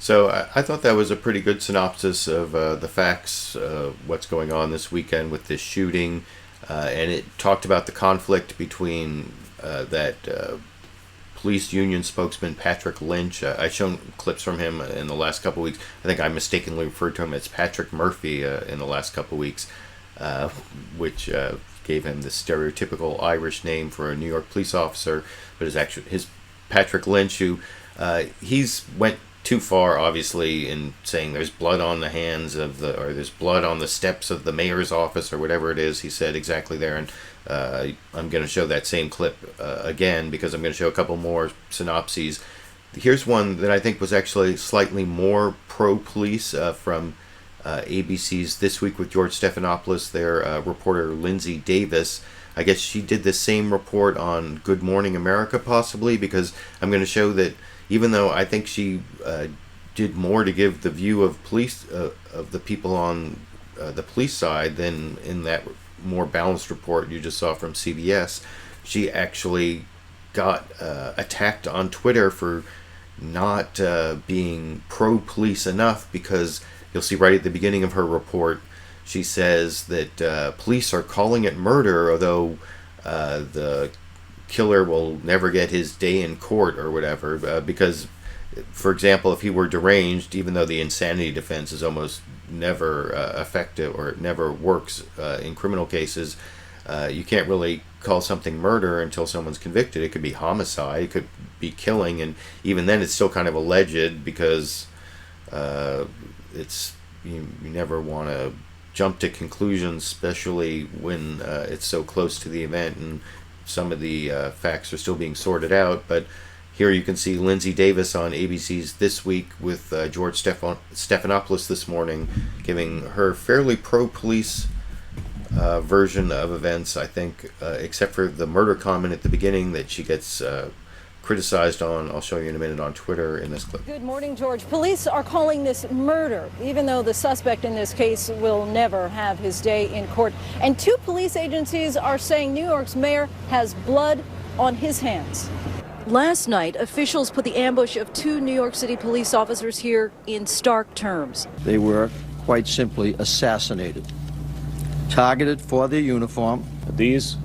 So I thought that was a pretty good synopsis of the facts, what's going on this weekend with this shooting. And it talked about the conflict between that police union spokesman, Patrick Lynch. I've shown clips from him in the last couple of weeks. I think I mistakenly referred to him as Patrick Murphy in the last couple of weeks, which gave him the stereotypical Irish name for a New York police officer. But his Patrick Lynch, who he's went too far, obviously, in saying there's blood on the hands of or there's blood on the steps of the mayor's office, or whatever it is he said exactly there. And I'm going to show that same clip again, because I'm going to show a couple more synopses. Here's one that I think was actually slightly more pro-police from ABC's This Week with George Stephanopoulos, their reporter Linsey Davis. I guess she did the same report on Good Morning America, possibly, because I'm going to show that even though I think she did more to give the view of police of the people on the police side than in that more balanced report you just saw from CBS, she actually got attacked on Twitter for not being pro-police enough, because you'll see right at the beginning of her report, she says that police are calling it murder, although the killer will never get his day in court or whatever, because, for example, if he were deranged, even though the insanity defense is almost never effective or it never works in criminal cases, you can't really call something murder until someone's convicted. It could be homicide, it could be killing, and even then it's still kind of alleged, because it's you never want to jump to conclusions, especially when it's so close to the event and some of the facts are still being sorted out. But here you can see Linsey Davis on ABC's This Week with George Stephanopoulos this morning, giving her fairly pro-police version of events, I think, except for the murder comment at the beginning that she gets criticized on. I'll show you in a minute on Twitter in this clip. Good morning, George. Police are calling this murder, even though the suspect in this case will never have his day in court. And 2 police agencies are saying New York's mayor has blood on his hands. Last night, officials put the ambush of 2 New York City police officers here in stark terms. They were quite simply assassinated, targeted for their uniform. These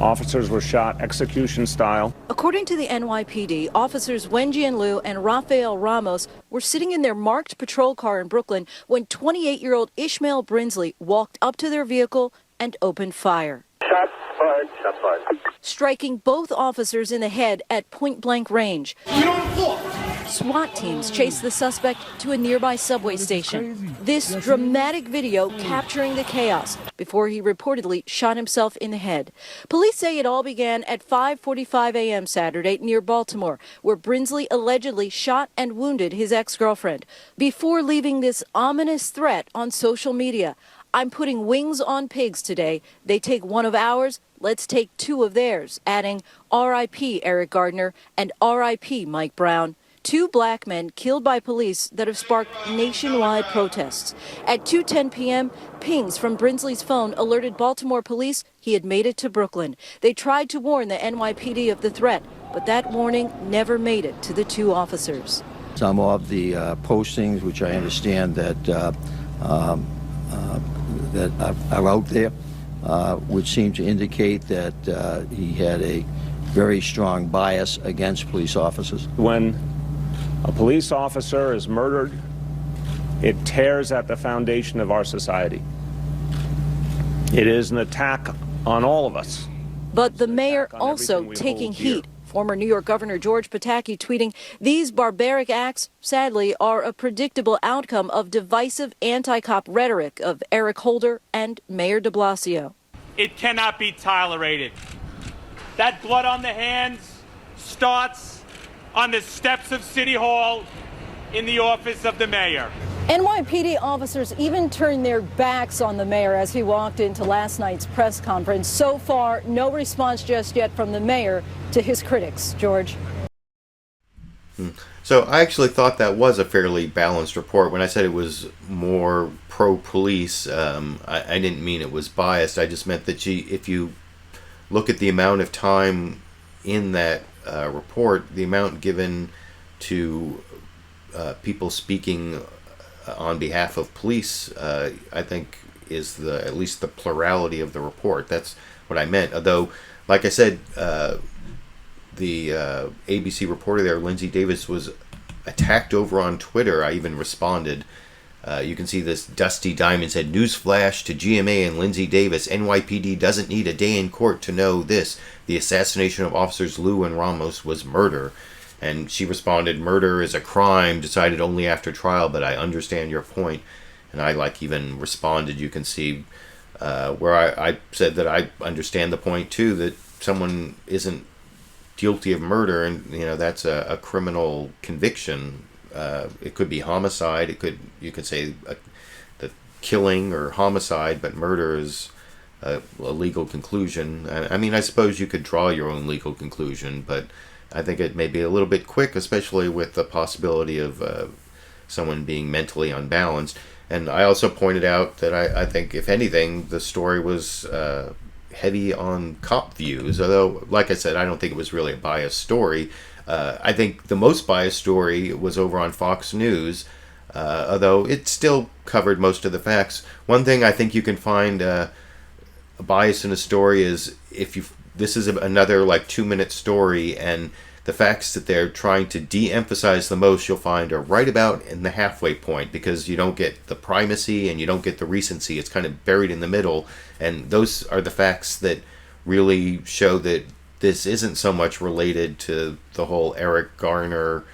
Officers were shot execution style. According to the NYPD, officers Wen Jianlu and Rafael Ramos were sitting in their marked patrol car in Brooklyn when 28-year-old Ismaaiyl Brinsley walked up to their vehicle and opened fire. Shots fired, shots fired. Striking both officers in the head at point-blank range. SWAT teams chased the suspect to a nearby subway station. This dramatic video capturing the chaos before he reportedly shot himself in the head. Police say it all began at 5:45 a.m. Saturday near Baltimore, where Brinsley allegedly shot and wounded his ex-girlfriend before leaving this ominous threat on social media. "I'm putting wings on pigs today. They take one of ours, let's take two of theirs," adding R.I.P. Eric Gardner and R.I.P. Mike Brown. Two black men killed by police that have sparked nationwide protests. At 2:10 p.m., pings from Brinsley's phone alerted Baltimore police he had made it to Brooklyn. They tried to warn the NYPD of the threat, but that warning never made it to the two officers. Some of the postings, which I understand that are out there, would seem to indicate that he had a very strong bias against police officers. When a police officer is murdered, it tears at the foundation of our society. It is an attack on all of us. But the mayor also taking heat. Former New York Governor George Pataki tweeting, "These barbaric acts, sadly, are a predictable outcome of divisive anti-cop rhetoric of Eric Holder and Mayor de Blasio." It cannot be tolerated. That blood on the hands starts on the steps of City Hall in the office of the mayor. NYPD officers even turned their backs on the mayor as he walked into last night's press conference. So far, no response just yet from the mayor to his critics. George. So I actually thought that was a fairly balanced report. When I said it was more pro-police, I didn't mean it was biased. I just meant that if you look at the amount of time in that report, the amount given to people speaking on behalf of police, I think is at least the plurality of the report. That's what I meant. Although, like I said, the ABC reporter there, Linsey Davis, was attacked over on Twitter. I even responded. You can see this Dusty Diamond said, "Newsflash to GMA and Linsey Davis. NYPD doesn't need a day in court to know this. The assassination of officers Liu and Ramos was murder." And she responded, "Murder is a crime decided only after trial, but I understand your point." And I even responded, you can see, where I said that I understand the point too, that someone isn't guilty of murder, and that's a criminal conviction. It could be homicide. You could say the killing or homicide, but murder is a legal conclusion. I mean, I suppose you could draw your own legal conclusion, but I think it may be a little bit quick, especially with the possibility of someone being mentally unbalanced. And I also pointed out that I think, if anything, the story was heavy on cop views. Although, like I said, I don't think it was really a biased story. I think the most biased story was over on Fox News, although it still covered most of the facts. One thing I think you can find a bias in a story is this is another 2-minute story, and the facts that they're trying to de-emphasize the most you'll find are right about in the halfway point, because you don't get the primacy and you don't get the recency. It's kind of buried in the middle, and those are the facts that really show that this isn't so much related to the whole Eric Garner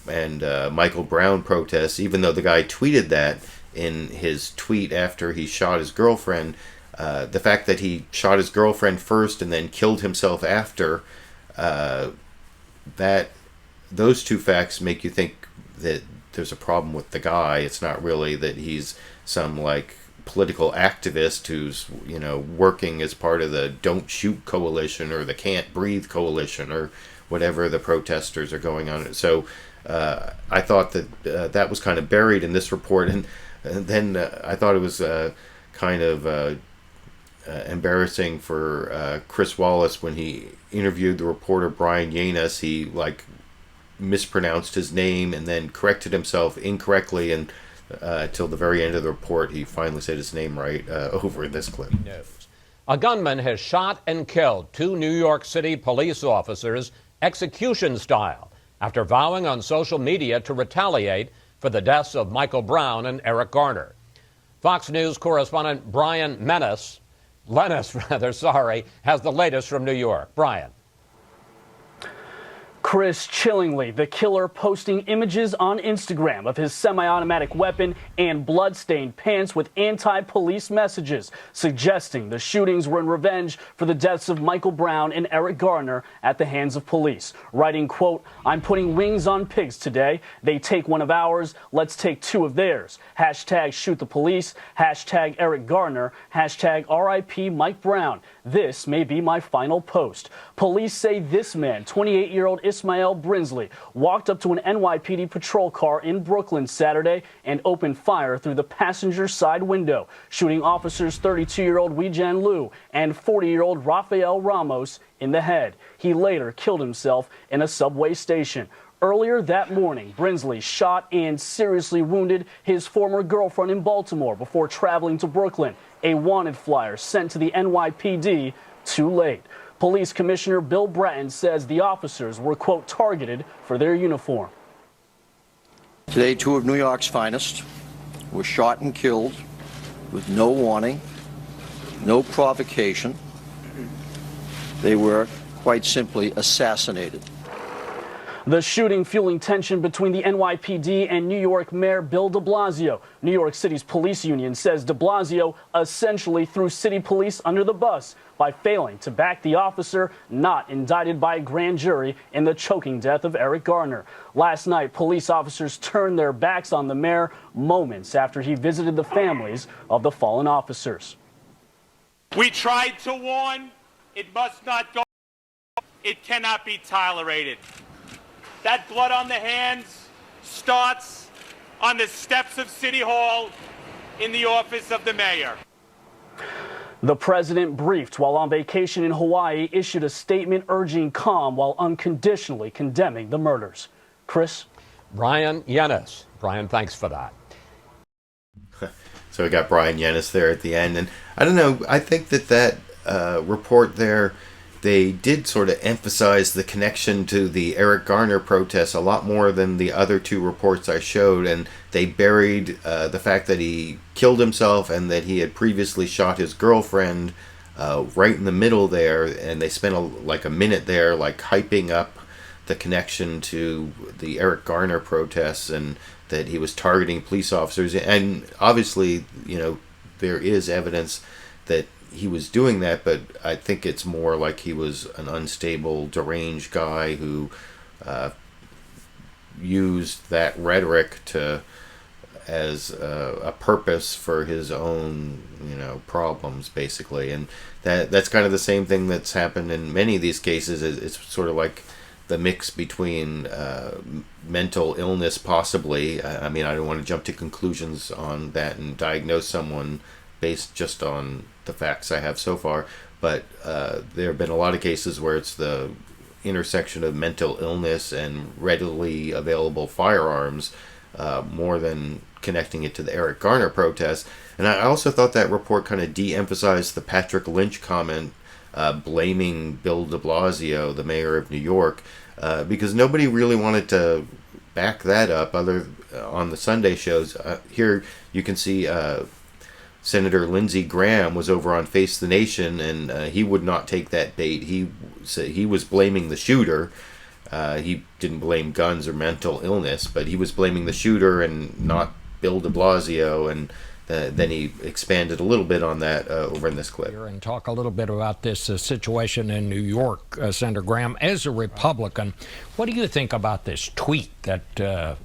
and Michael Brown protests, even though the guy tweeted that in his tweet after he shot his girlfriend. The fact that he shot his girlfriend first and then killed himself after, those two facts make you think that there's a problem with the guy. It's not really that he's some political activist who's working as part of the Don't Shoot Coalition or the Can't Breathe Coalition or whatever the protesters are going on. So I thought that that was kind of buried in this report, and then I thought it was kind of embarrassing for Chris Wallace when he interviewed the reporter Brian Llenas. He mispronounced his name and then corrected himself incorrectly, and till the very end of the report he finally said his name right over this clip. A gunman has shot and killed 2 New York City police officers execution style after vowing on social media to retaliate for the deaths of Michael Brown and Eric Garner. Fox News correspondent Brian Llenas, has the latest from New York. Brian. Chris, chillingly, the killer posting images on Instagram of his semi-automatic weapon and blood-stained pants with anti-police messages, suggesting the shootings were in revenge for the deaths of Michael Brown and Eric Garner at the hands of police. Writing, quote, "I'm putting wings on pigs today. They take one of ours. Let's take 2 of theirs. Hashtag shoot the police. Hashtag Eric Garner. Hashtag RIP Mike Brown. This may be my final post." Police say this man, 28-year-old Ismaaiyl Brinsley, walked up to an NYPD patrol car in Brooklyn Saturday and opened fire through the passenger side window, shooting officers 32-year-old Weejan Liu and 40-year-old Rafael Ramos in the head. He later killed himself in a subway station. Earlier that morning, Brinsley shot and seriously wounded his former girlfriend in Baltimore before traveling to Brooklyn. A wanted flyer sent to the NYPD too late. Police Commissioner Bill Bratton says the officers were, quote, targeted for their uniform. Today, 2 of New York's finest were shot and killed with no warning, no provocation. They were, quite simply, assassinated. The shooting fueling tension between the NYPD and New York Mayor Bill de Blasio. New York City's police union says de Blasio essentially threw city police under the bus by failing to back the officer not indicted by a grand jury in the choking death of Eric Garner. Last night, police officers turned their backs on the mayor moments after he visited the families of the fallen officers. We tried to warn, it must not go. It cannot be tolerated. That blood on the hands starts on the steps of City Hall in the office of the mayor. The president, briefed while on vacation in Hawaii, issued a statement urging calm while unconditionally condemning the murders. Chris? Brian Llenas. Brian, thanks for that. So we got Brian Llenas there at the end. And I don't know, I think that report there, they did sort of emphasize the connection to the Eric Garner protests a lot more than the other 2 reports I showed, and they buried the fact that he killed himself and that he had previously shot his girlfriend right in the middle there, and they spent a minute there hyping up the connection to the Eric Garner protests and that he was targeting police officers. And obviously, there is evidence that he was doing that, but I think it's more like he was an unstable, deranged guy who used that rhetoric as a purpose for his own, problems, basically. And that's kind of the same thing that's happened in many of these cases. It's sort of like the mix between mental illness, possibly. I mean, I don't want to jump to conclusions on that and diagnose someone based just on the facts I have so far, but there have been a lot of cases where it's the intersection of mental illness and readily available firearms more than connecting it to the Eric Garner protests. And I also thought that report kind of de-emphasized the Patrick Lynch comment blaming Bill de Blasio, the mayor of New York, because nobody really wanted to back that up other on the Sunday shows. Here you can see Senator Lindsey Graham was over on Face the Nation, and he would not take that bait. He said he was blaming the shooter. He didn't blame guns or mental illness, but he was blaming the shooter and not Bill de Blasio. And then he expanded a little bit on that over in this clip. And talk a little bit about this situation in New York, Senator Graham. As a Republican, what do you think about this tweet that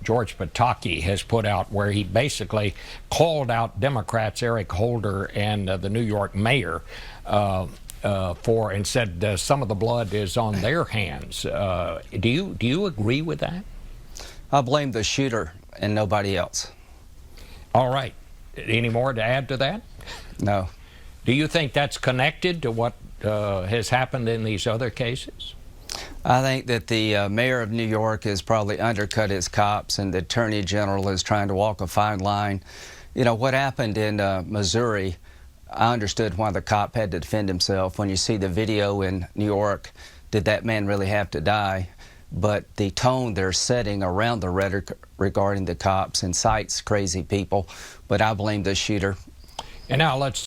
George Pataki has put out, where he basically called out Democrats Eric Holder and the New York mayor and said some of the blood is on their hands? Do you agree with that? I blame the shooter and nobody else. All right. Any more to add to that? No. Do you think that's connected to what has happened in these other cases? I think that the mayor of New York has probably undercut his cops, and the attorney general is trying to walk a fine line. What happened in Missouri I understood why the cop had to defend himself. When you see the video in New York, did that man really have to die? But the tone they're setting around the rhetoric regarding the cops incites crazy people. But I blame the shooter. And now let's...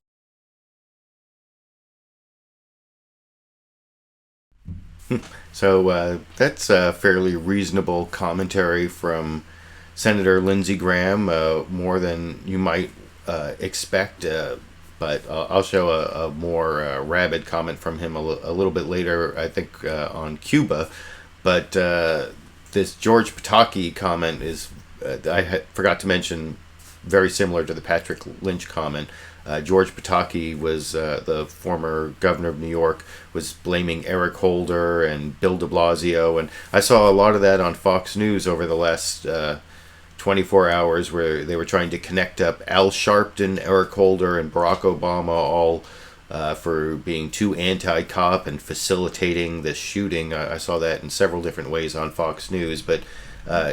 So that's a fairly reasonable commentary from Senator Lindsey Graham, more than you might expect. But I'll show a more rabid comment from him a little bit later, I think, on Cuba. But this George Pataki comment is, I forgot to mention, very similar to the Patrick Lynch comment. George Pataki was the former governor of New York, was blaming Eric Holder and Bill de Blasio. And I saw a lot of that on Fox News over the last 24 hours, where they were trying to connect up Al Sharpton, Eric Holder, and Barack Obama, all for being too anti-cop and facilitating this shooting. I saw that in several different ways on Fox News. But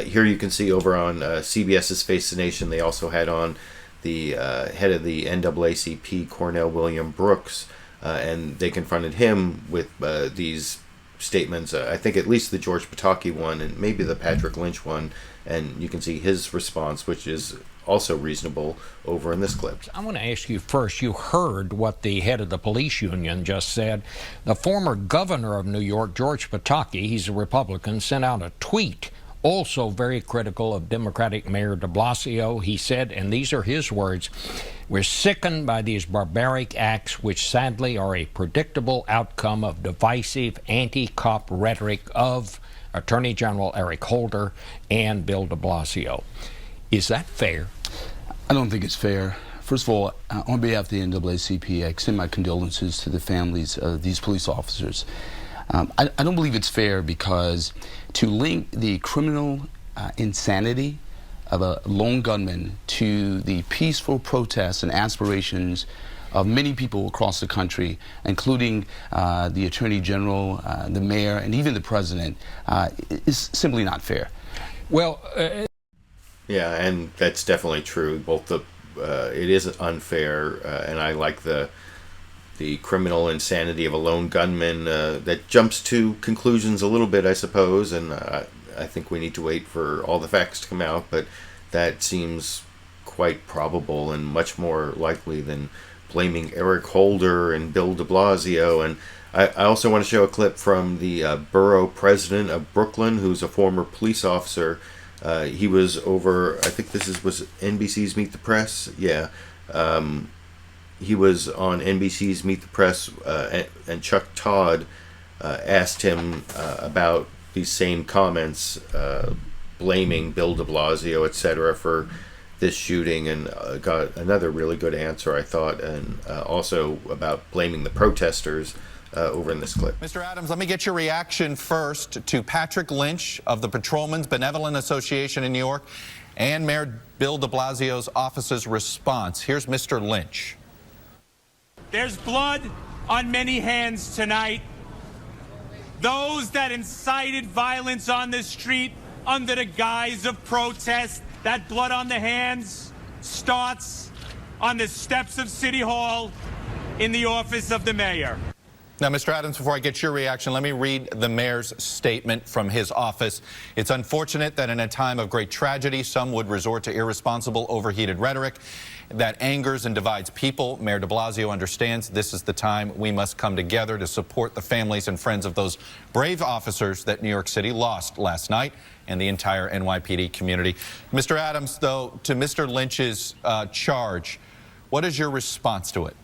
here you can see over on CBS's Face the Nation, they also had on the head of the NAACP, Cornell William Brooks, and they confronted him with these statements. I think at least the George Pataki one and maybe the Patrick Lynch one, and you can see his response, which is also reasonable, over in this clip. I want to ask you first, you heard what the head of the police union just said. The former governor of New York, George Pataki, he's a Republican, sent out a tweet also very critical of Democratic Mayor de Blasio. He said, and these are his words, "We're sickened by these barbaric acts which sadly are a predictable outcome of divisive anti-cop rhetoric of Attorney General Eric Holder and Bill de Blasio." Is that fair? I don't think it's fair. First of all, on behalf of the NAACP, I extend my condolences to the families of these police officers. I don't believe it's fair because to link the criminal insanity of a lone gunman to the peaceful protests and aspirations of many people across the country, including the Attorney General, the Mayor, and even the President, is simply not fair. Well, yeah, and that's definitely true. Both the it is unfair, and I like the criminal insanity of a lone gunman that jumps to conclusions a little bit, I suppose, and I think we need to wait for all the facts to come out, but that seems quite probable and much more likely than blaming Eric Holder and Bill de Blasio. And I also want to show a clip from the borough president of Brooklyn, who's a former police officer. He was over, I think this was NBC's Meet the Press. Yeah. He was on NBC's Meet the Press, and Chuck Todd asked him about these same comments, blaming Bill de Blasio, etc., for this shooting, and got another really good answer, I thought, and also about blaming the protesters over in this clip. Mr. Adams, let me get your reaction first to Patrick Lynch of the Patrolmen's Benevolent Association in New York and Mayor Bill de Blasio's office's response. Here's Mr. Lynch. There's blood on many hands tonight. Those that incited violence on the street under the guise of protest, that blood on the hands starts on the steps of City Hall in the office of the mayor. Now, Mr. Adams, before I get your reaction, let me read the mayor's statement from his office. It's unfortunate that in a time of great tragedy, some would resort to irresponsible, overheated rhetoric that angers and divides people. Mayor de Blasio understands this is the time we must come together to support the families and friends of those brave officers that New York City lost last night and the entire NYPD community. Mr. Adams, though, to Mr. Lynch's charge, what is your response to it?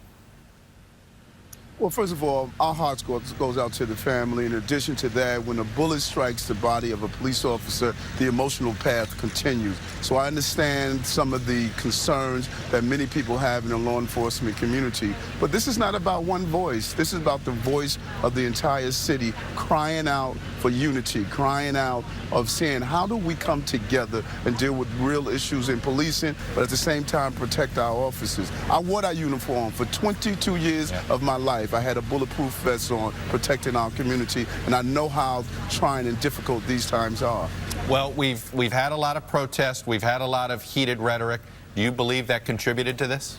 Well, first of all, our hearts goes out to the family. In addition to that, when a bullet strikes the body of a police officer, the emotional path continues. So I understand some of the concerns that many people have in the law enforcement community. But this is not about one voice. This is about the voice of the entire city crying out for unity, crying out of saying, how do we come together and deal with real issues in policing, but at the same time protect our officers? I wore that uniform for 22 years of my life. I had a bulletproof vest on, protecting our community, and I know how trying and difficult these times are. Well, we've had a lot of protests. We've had a lot of heated rhetoric. Do you believe that contributed to this?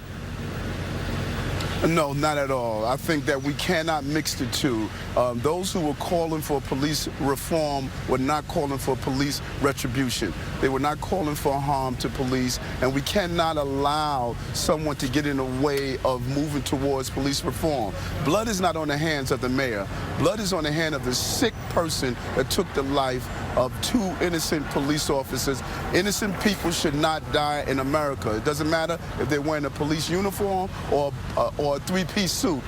No, not at all. I think that we cannot mix the two. Those who were calling for police reform were not calling for police retribution. They were not calling for harm to police, and we cannot allow someone to get in the way of moving towards police reform. Blood is not on the hands of the mayor. Blood is on the hand of the sick person that took the life of 2 innocent police officers. Innocent people should not die in America. It doesn't matter if they're wearing a police uniform or a 3-piece suit.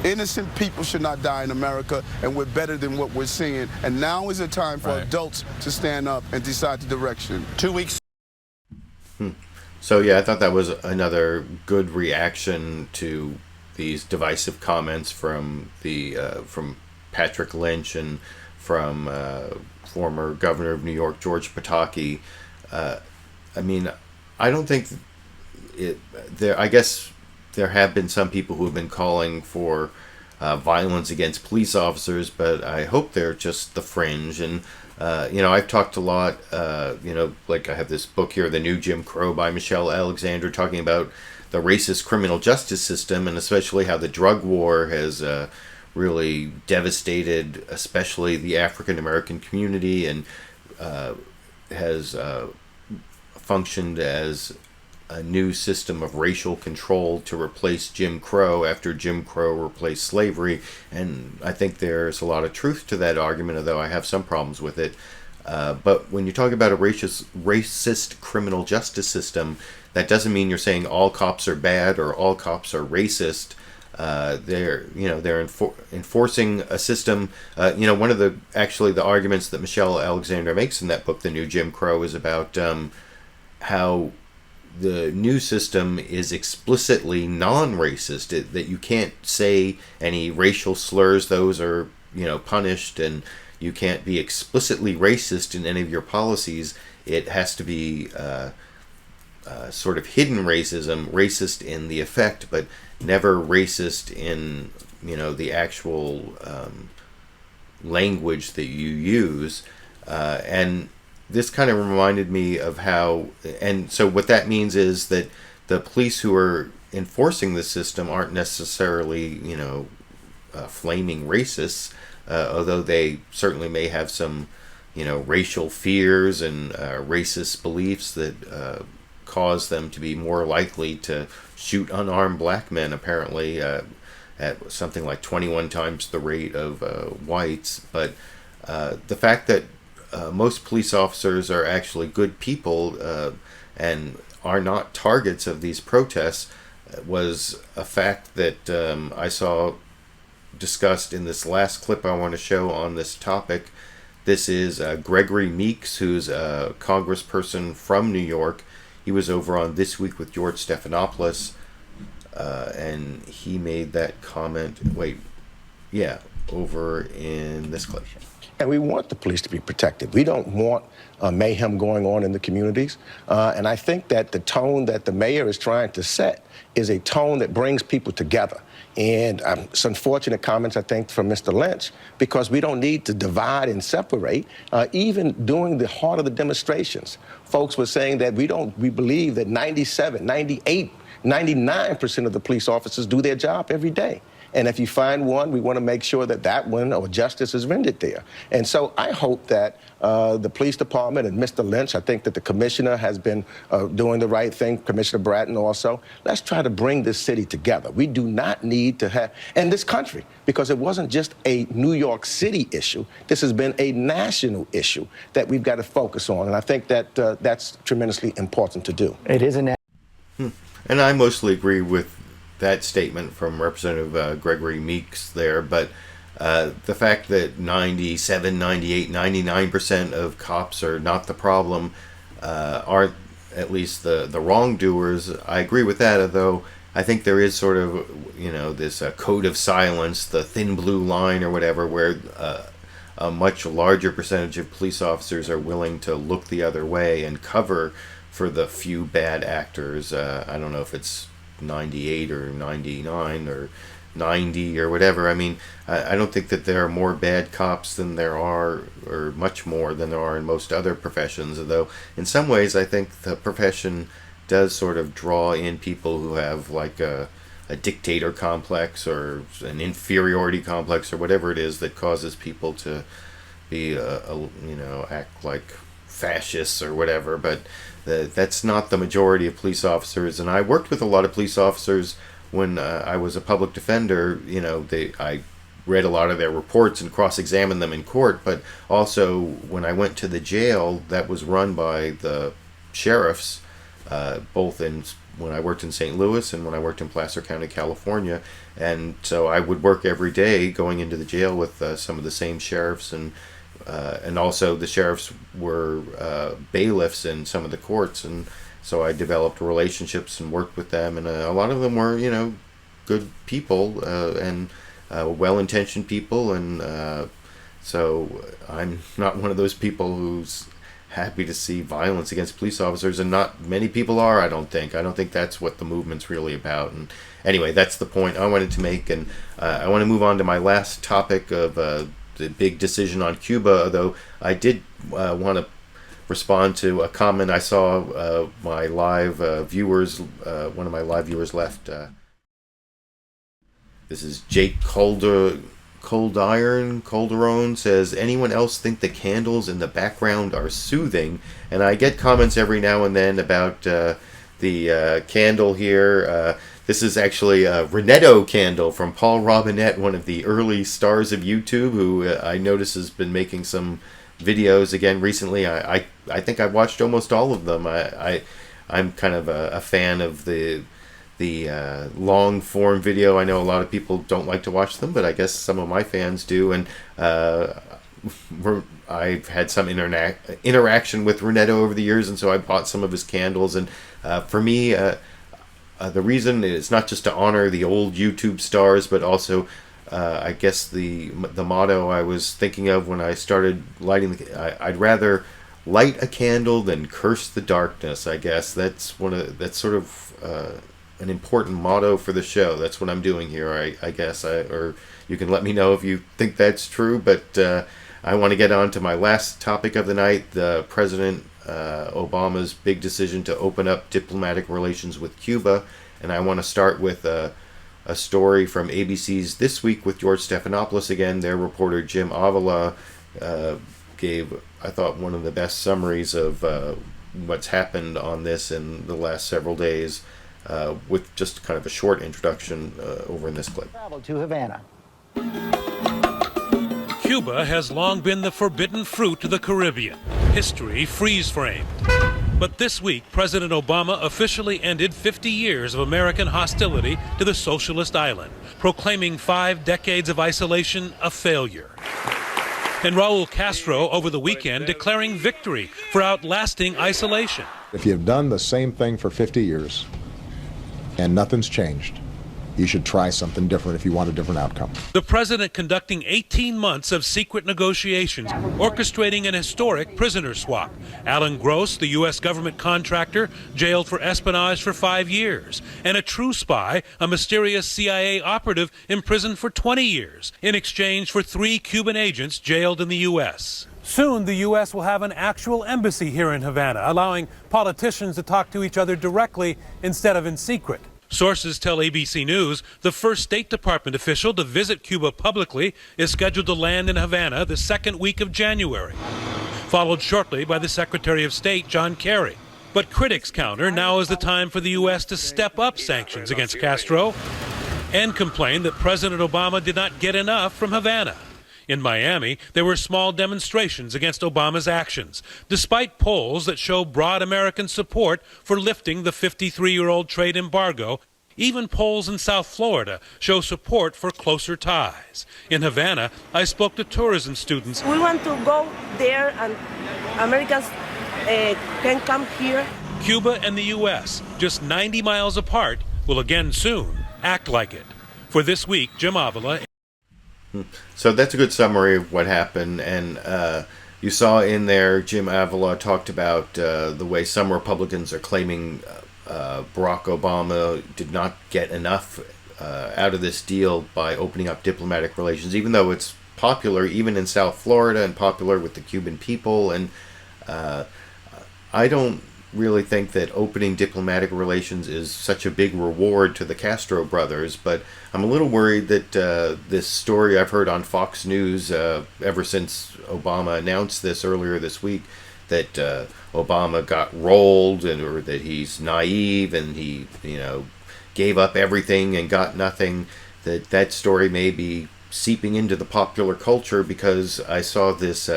Innocent people should not die in America, and we're better than what we're seeing. And now is the time for adults to stand up and decide the direction. 2 weeks. So yeah, I thought that was another good reaction to these divisive comments from from Patrick Lynch and from former governor of New York, George Pataki. I mean, I don't think I guess there have been some people who have been calling for violence against police officers, but I hope they're just the fringe. And I've talked a lot, like I have this book here, The New Jim Crow by Michelle Alexander, talking about the racist criminal justice system, and especially how the drug war has really devastated especially the African American community, and has functioned as a new system of racial control to replace Jim Crow after Jim Crow replaced slavery. And I think there's a lot of truth to that argument, although I have some problems with it. But when you talk about a racist criminal justice system, that doesn't mean you're saying all cops are bad or all cops are racist. They're enforcing a system. One of the arguments that Michelle Alexander makes in that book, The New Jim Crow, is about how the new system is explicitly non-racist, that you can't say any racial slurs, those are punished, and you can't be explicitly racist in any of your policies. It has to be sort of hidden racism, racist in the effect, but never racist in the actual language that you use. And this kind of reminded me of how, and so what that means is that the police who are enforcing the system aren't necessarily, flaming racists, although they certainly may have some, racial fears and racist beliefs that cause them to be more likely to shoot unarmed black men, apparently, at something like 21 times the rate of whites. But the fact that most police officers are actually good people and are not targets of these protests was a fact that I saw discussed in this last clip I want to show on this topic. This is Gregory Meeks, who's a congressperson from New York. He was over on This Week with George Stephanopoulos, and he made that comment. Over in this clip. And we want the police to be protected. We don't want mayhem going on in the communities. And I think that the tone that the mayor is trying to set is a tone that brings people together. And some unfortunate comments, I think, from Mr. Lynch, because we don't need to divide and separate. Even during the heart of the demonstrations, folks were saying that we believe that 97, 98, 99% of the police officers do their job every day. And if you find one, we want to make sure that that one or justice is rendered there. And so I hope that the police department and Mr. Lynch, I think that the commissioner has been doing the right thing, Commissioner Bratton also. Let's try to bring this city together. We do not need to have, and this country, because it wasn't just a New York City issue. This has been a national issue that we've got to focus on. And I think that that's tremendously important to do. It is a And I mostly agree with that statement from Representative Gregory Meeks there, but the fact that 97, 98, 99% of cops are not the problem, aren't at least the wrongdoers, I agree with that, although I think there is sort of, this code of silence, the thin blue line or whatever, where a much larger percentage of police officers are willing to look the other way and cover for the few bad actors. I don't know if it's 98 or 99 or 90 or whatever. I mean, I don't think that there are more bad cops than there are, or much more than there are in most other professions, although in some ways I think the profession does sort of draw in people who have like a a dictator complex or an inferiority complex or whatever it is that causes people to be act like fascists or whatever. But that's not the majority of police officers. And I worked with a lot of police officers when I was a public defender. I read a lot of their reports and cross-examined them in court, but also when I went to the jail that was run by the sheriffs, both when I worked in St. Louis and when I worked in Placer County, California. And so I would work every day going into the jail with some of the same sheriffs, and also the sheriffs were bailiffs in some of the courts, and so I developed relationships and worked with them, and a lot of them were, good people and well-intentioned people, and so I'm not one of those people who's happy to see violence against police officers, and not many people are, I don't think. I don't think that's what the movement's really about. And anyway, that's the point I wanted to make, and I want to move on to my last topic of the big decision on Cuba, although I did want to respond to a comment I saw my live viewers, one of my live viewers left. This is Jake Calderon says, anyone else think the candles in the background are soothing? And I get comments every now and then about the candle here. This is actually a Renetto candle from Paul Robinette, one of the early stars of YouTube, who I notice has been making some videos again recently. I think I've watched almost all of them. I'm kind of a fan of the long form video. I know a lot of people don't like to watch them, but I guess some of my fans do. And I've had some interaction with Renetto over the years, and so I bought some of his candles. And for me, the reason is not just to honor the old YouTube stars, but also I guess the motto I was thinking of when I started lighting I'd rather light a candle than curse the darkness. I guess that's sort of an important motto for the show. That's what I'm doing here, I guess. Or you can let me know if you think that's true, but I want to get on to my last topic of the night, the President Obama's big decision to open up diplomatic relations with Cuba. And I want to start with a story from ABC's This Week with George Stephanopoulos again. Their reporter Jim Avila gave, I thought, one of the best summaries of what's happened on this in the last several days, with just kind of a short introduction over in this clip. Travel to Havana. Cuba has long been the forbidden fruit of the Caribbean. History freeze-framed. But this week, President Obama officially ended 50 years of American hostility to the socialist island, proclaiming 5 decades of isolation a failure. And Raul Castro over the weekend declaring victory for outlasting isolation. If you've done the same thing for 50 years and nothing's changed, you should try something different if you want a different outcome. The president conducting 18 months of secret negotiations, orchestrating an historic prisoner swap. Alan Gross, the U.S. government contractor, jailed for espionage for 5 years. And a true spy, a mysterious CIA operative, imprisoned for 20 years in exchange for 3 Cuban agents jailed in the U.S. Soon, the U.S. will have an actual embassy here in Havana, allowing politicians to talk to each other directly instead of in secret. Sources tell ABC News the first State Department official to visit Cuba publicly is scheduled to land in Havana the second week of January, followed shortly by the Secretary of State, John Kerry. But critics counter now is the time for the U.S. to step up sanctions against Castro and complain that President Obama did not get enough from Havana. In Miami, there were small demonstrations against Obama's actions, despite polls that show broad American support for lifting the 53-year-old trade embargo. Even polls in South Florida show support for closer ties. In Havana, I spoke to tourism students. We want to go there, and Americans can come here. Cuba and the U.S., just 90 miles apart, will again soon act like it. For This Week, Jim Avila. So that's a good summary of what happened, and you saw in there Jim Avila talked about the way some Republicans are claiming Barack Obama did not get enough out of this deal by opening up diplomatic relations, even though it's popular even in South Florida and popular with the Cuban people. And I don't really think that opening diplomatic relations is such a big reward to the Castro brothers, but I'm a little worried that this story I've heard on Fox News ever since Obama announced this earlier this week, that Obama got rolled, or that he's naive and he, gave up everything and got nothing, that story may be seeping into the popular culture, because I saw this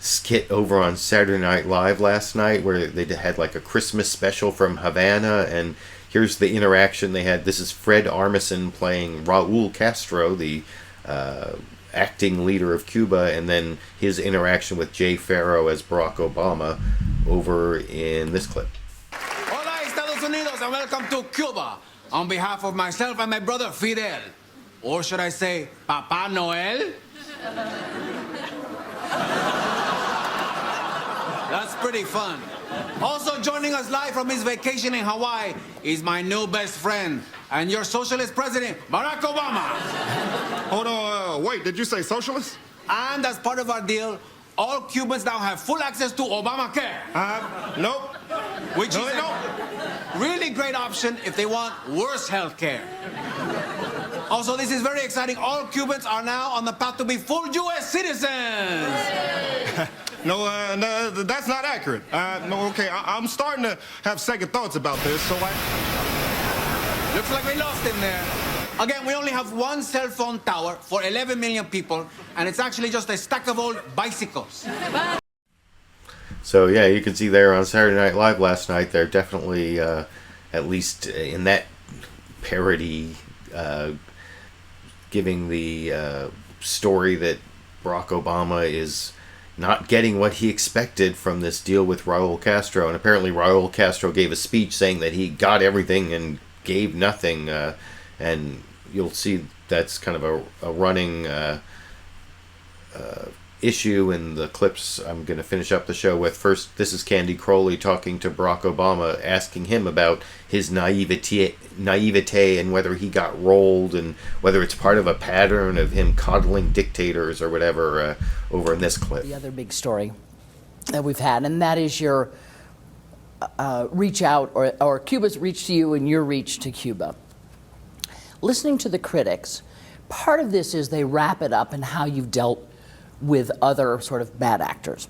skit over on Saturday Night Live last night where they had like a Christmas special from Havana, and here's the interaction they had. This is Fred Armisen playing Raul Castro, the acting leader of Cuba, and then his interaction with Jay Pharaoh as Barack Obama over in this clip. Hola, Estados Unidos, and welcome to Cuba. On behalf of myself and my brother Fidel, or should I say, Papa Noel? That's pretty fun. Also joining us live from his vacation in Hawaii is my new best friend and your socialist president, Barack Obama. Hold on, wait, did you say socialist? And as part of our deal, all Cubans now have full access to Obamacare. Nope. Which is a really great option if they want worse health care. Also, this is very exciting. All Cubans are now on the path to be full U.S. citizens. No, that's not accurate. No, okay, I'm starting to have second thoughts about this, so Looks like we lost him there. Again, we only have one cell phone tower for 11 million people, and it's actually just a stack of old bicycles. So yeah, you can see there on Saturday Night Live last night, they're definitely, at least in that parody, giving the story that Barack Obama is not getting what he expected from this deal with Raul Castro. And apparently Raul Castro gave a speech saying that he got everything and gave nothing. And you'll see that's kind of a running issue in the clips I'm going to finish up the show with. First, this is Candy Crowley talking to Barack Obama, asking him about his naivete and whether he got rolled, and whether it's part of a pattern of him coddling dictators or whatever, over in this clip. The other big story that we've had, and that is your reach out, or Cuba's reach to you and your reach to Cuba. Listening to the critics, part of this is they wrap it up in how you've dealt with other sort of bad actors.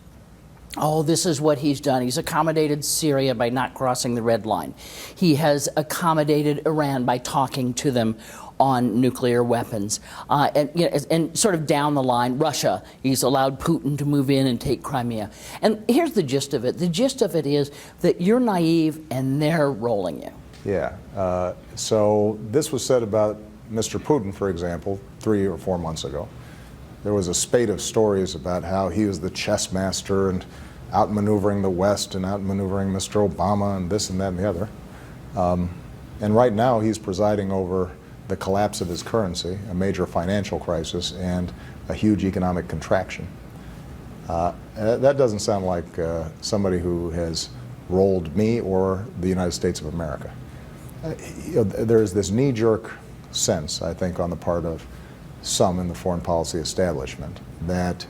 Oh, this is what he's done. He's accommodated Syria by not crossing the red line. He has accommodated Iran by talking to them on nuclear weapons. And sort of down the line, Russia, he's allowed Putin to move in and take Crimea. And here's the gist of it. The gist of it is that you're naive and they're rolling you. Yeah. So this was said about Mr. Putin, for example, 3 or 4 months ago. There was a spate of stories about how he was the chess master and outmaneuvering the West and outmaneuvering Mr. Obama and this and that and the other. And right now he's presiding over the collapse of his currency, a major financial crisis, and a huge economic contraction. That doesn't sound like somebody who has rolled me or the United States of America. There's this knee-jerk sense, I think, on the part of some in the foreign policy establishment that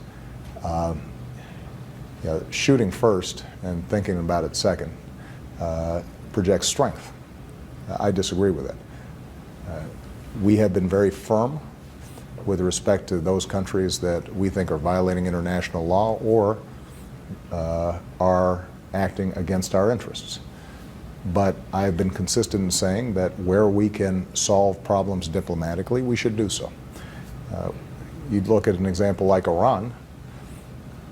shooting first and thinking about it second projects strength. I disagree with it. We have been very firm with respect to those countries that we think are violating international law or are acting against our interests. But I've been consistent in saying that where we can solve problems diplomatically, we should do so. You'd look at an example like Iran.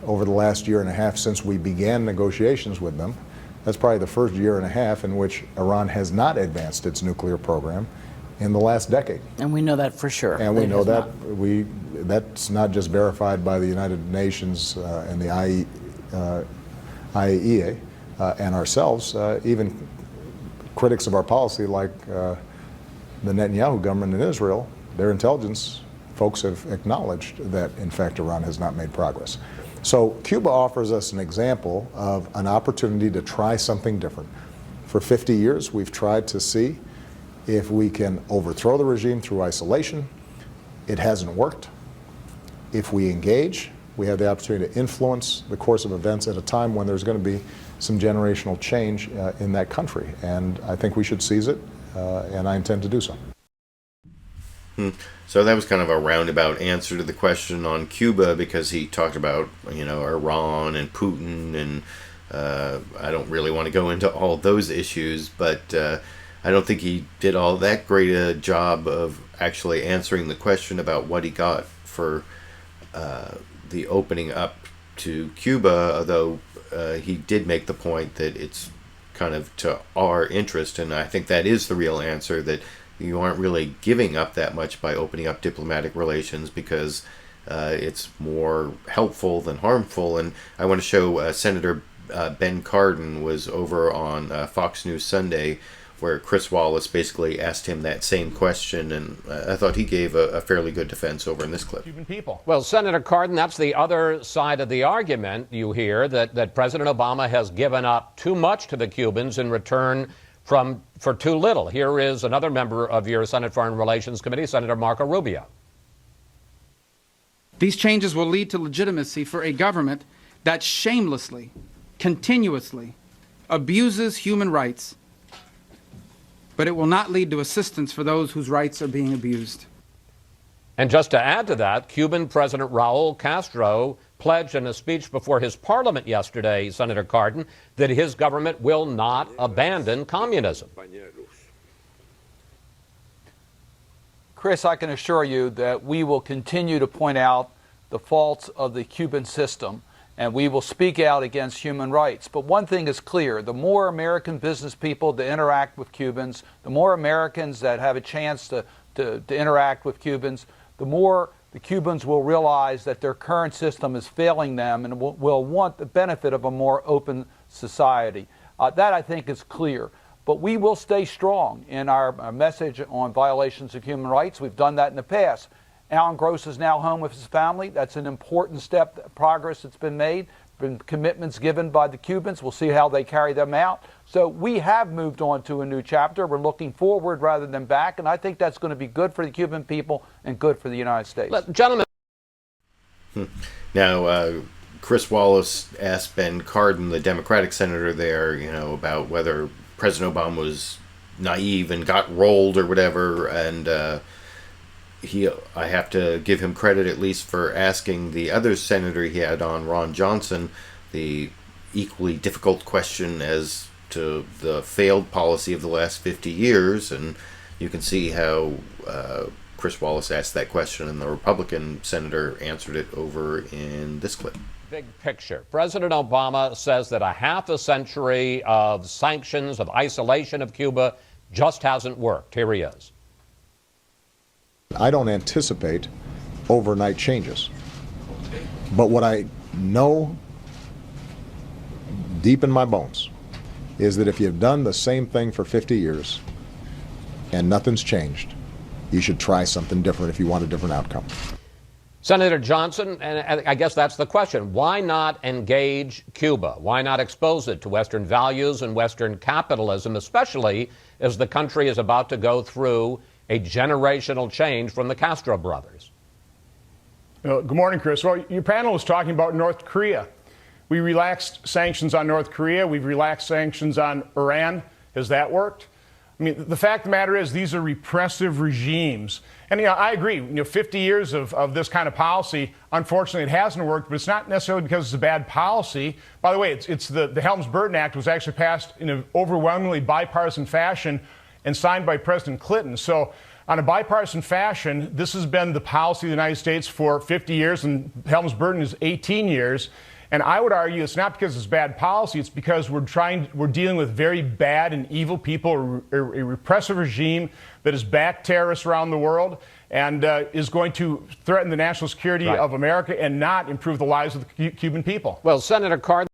Over the last year and a half since we began negotiations with them, that's probably the first year and a half in which Iran has not advanced its nuclear program in the last decade. And we know that for sure. And we know that that's not just verified by the United Nations and the IAEA and ourselves, even critics of our policy like the Netanyahu government in Israel, their intelligence folks have acknowledged that, in fact, Iran has not made progress. So Cuba offers us an example of an opportunity to try something different. For 50 years, we've tried to see if we can overthrow the regime through isolation. It hasn't worked. If we engage, We have the opportunity to influence the course of events at a time when there's going to be some generational change in that country. And I think we should seize it, and I intend to do so. So that was kind of a roundabout answer to the question on Cuba, because he talked about, Iran and Putin, and I don't really want to go into all those issues, but I don't think he did all that great a job of actually answering the question about what he got for the opening up to Cuba, although he did make the point that it's kind of to our interest, and I think that is the real answer, that you aren't really giving up that much by opening up diplomatic relations, because it's more helpful than harmful. And I want to show Senator Ben Cardin was over on Fox News Sunday, where Chris Wallace basically asked him that same question, and I thought he gave a fairly good defense over in this clip. Cuban people. Well, Senator Cardin, that's the other side of the argument you hear, that President Obama has given up too much to the Cubans in return for too little. Here is another member of your Senate Foreign Relations Committee, Senator Marco Rubio. These changes will lead to legitimacy for a government that shamelessly, continuously abuses human rights, but it will not lead to assistance for those whose rights are being abused. And just to add to that, Cuban President Raul Castro pledged in a speech before his parliament yesterday, Senator Cardin, that his government will not abandon communism. Chris, I can assure you that we will continue to point out the faults of the Cuban system, and we will speak out against human rights. But one thing is clear: the more American business people that interact with Cubans, the more Americans that have a chance to interact with Cubans, the more the Cubans will realize that their current system is failing them and will want the benefit of a more open society. That, I think, is clear. But we will stay strong in our message on violations of human rights. We've done that in the past. Alan Gross is now home with his family. That's an important step, progress that's been made, been commitments given by the Cubans. We'll see how they carry them out. So we have moved on to a new chapter. We're looking forward rather than back, and I think that's going to be good for the Cuban people and good for the United States. Gentlemen. Now, Chris Wallace asked Ben Cardin, the Democratic senator there, about whether President Obama was naive and got rolled or whatever, and I have to give him credit at least for asking the other senator he had on, Ron Johnson, the equally difficult question as to the failed policy of the last 50 years. And you can see how Chris Wallace asked that question, and the Republican senator answered it over in this clip. Big picture. President Obama says that a half a century of sanctions, of isolation of Cuba, just hasn't worked. Here he is. I don't anticipate overnight changes. But what I know deep in my bones is that if you've done the same thing for 50 years and nothing's changed, you should try something different if you want a different outcome. Senator Johnson, and I guess that's the question, why not engage Cuba? Why not expose it to Western values and Western capitalism, especially as the country is about to go through a generational change from the Castro brothers? Good morning, Chris. Well, your panel was talking about North Korea. We relaxed sanctions on North Korea. We've relaxed sanctions on Iran. Has that worked? I mean, the fact of the matter is these are repressive regimes. And, I agree, 50 years of this kind of policy, unfortunately, it hasn't worked, but it's not necessarily because it's a bad policy. By the way, it's the Helms-Burton Act was actually passed in an overwhelmingly bipartisan fashion and signed by President Clinton. So on a bipartisan fashion, this has been the policy of the United States for 50 years, and Helms-Burton is 18 years. And I would argue it's not because it's bad policy, it's because we're dealing with very bad and evil people, a repressive regime that has backed terrorists around the world and is going to threaten the national security of America and not improve the lives of the Cuban people. Well, Senator Cardin.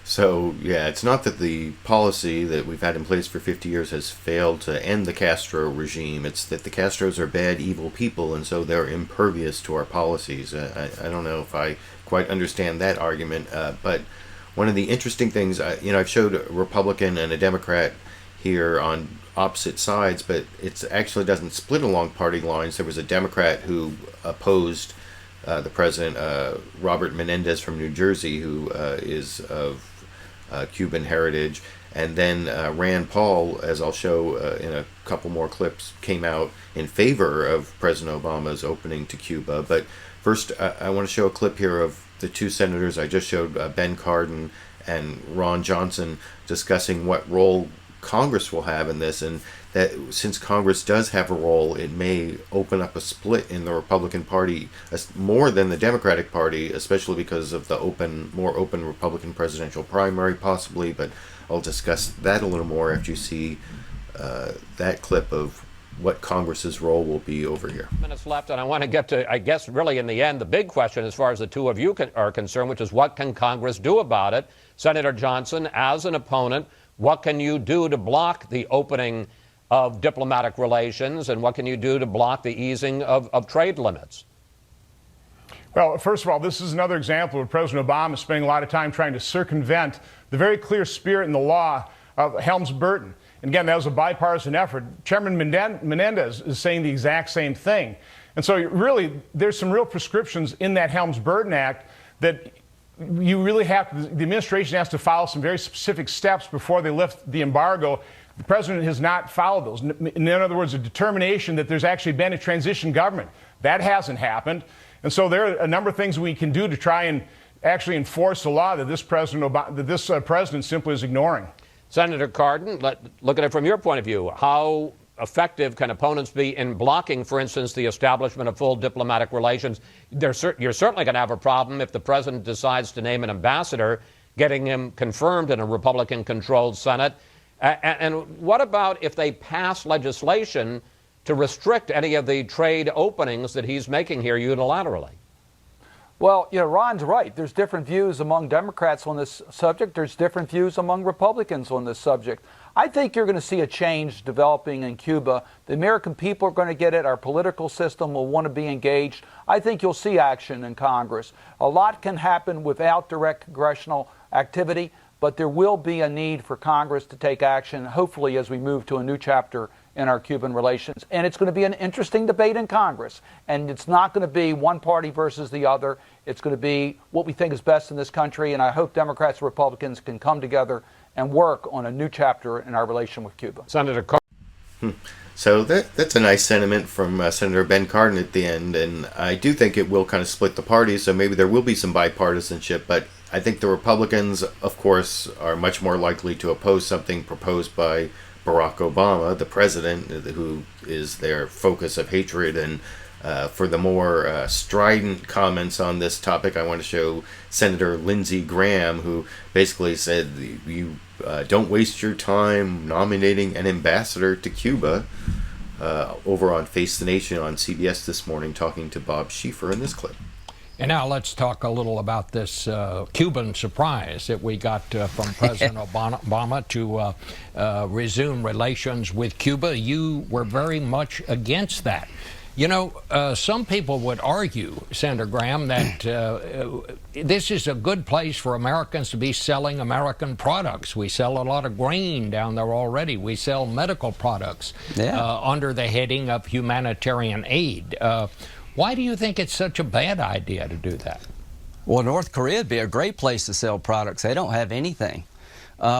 So, yeah, it's not that the policy that we've had in place for 50 years has failed to end the Castro regime. It's that the Castros are bad, evil people, and so they're impervious to our policies. I don't know if I quite understand that argument, but one of the interesting things, I've showed a Republican and a Democrat here on opposite sides, but it actually doesn't split along party lines. There was a Democrat who opposed the president, Robert Menendez from New Jersey, who is of Cuban heritage. And then Rand Paul, as I'll show in a couple more clips, came out in favor of President Obama's opening to Cuba. But first, I want to show a clip here of the two senators I just showed, Ben Cardin and Ron Johnson, discussing what role Congress will have in this, and that since Congress does have a role, it may open up a split in the Republican Party more than the Democratic Party, especially because of the more open Republican presidential primary, possibly. But I'll discuss that a little more after you see that clip of what Congress's role will be over here. Minutes left, and I want to get to, I guess, really in the end, the big question as far as the two of you are concerned, which is what can Congress do about it? Senator Johnson, as an opponent, what can you do to block the opening of diplomatic relations, and what can you do to block the easing of trade limits? Well, first of all, this is another example of President Obama spending a lot of time trying to circumvent the very clear spirit in the law of Helms-Burton. And again, that was a bipartisan effort. Chairman Menendez is saying the exact same thing. And so really, there's some real prescriptions in that Helms-Burton Act that you really have, the administration has to follow some very specific steps before they lift the embargo. The president has not followed those. In other words, a determination that there's actually been a transition government. That hasn't happened. And so there are a number of things we can do to try and actually enforce the law that this president simply is ignoring. Senator Cardin, look at it from your point of view. How effective can opponents be in blocking, for instance, the establishment of full diplomatic relations? You're certainly going to have a problem if the president decides to name an ambassador, getting him confirmed in a Republican-controlled Senate. And what about if they pass legislation to restrict any of the trade openings that he's making here unilaterally? Well, Ron's right. There's different views among Democrats on this subject. There's different views among Republicans on this subject. I think you're going to see a change developing in Cuba. The American people are going to get it. Our political system will want to be engaged. I think you'll see action in Congress. A lot can happen without direct congressional activity, but there will be a need for Congress to take action, hopefully as we move to a new chapter in our Cuban relations. And it's going to be an interesting debate in Congress. And it's not going to be one party versus the other. It's going to be what we think is best in this country. And I hope Democrats and Republicans can come together and work on a new chapter in our relation with Cuba. Senator Cardin. So that's a nice sentiment from Senator Ben Cardin at the end. And I do think it will kind of split the parties. So maybe there will be some bipartisanship. But I think the Republicans, of course, are much more likely to oppose something proposed by Barack Obama, the president, who is their focus of hatred. And for the more strident comments on this topic, I want to show Senator Lindsey Graham, who basically said, you don't waste your time nominating an ambassador to Cuba, over on Face the Nation on CBS this morning, talking to Bob Schieffer in this clip. And now let's talk a little about this Cuban surprise that we got from President Obama to resume relations with Cuba. You were very much against that. You know, some people would argue, Senator Graham, that this is a good place for Americans to be selling American products. We sell a lot of grain down there already. We sell medical products under the heading of humanitarian aid. Why do you think it's such a bad idea to do that? Well, North Korea would be a great place to sell products. They don't have anything.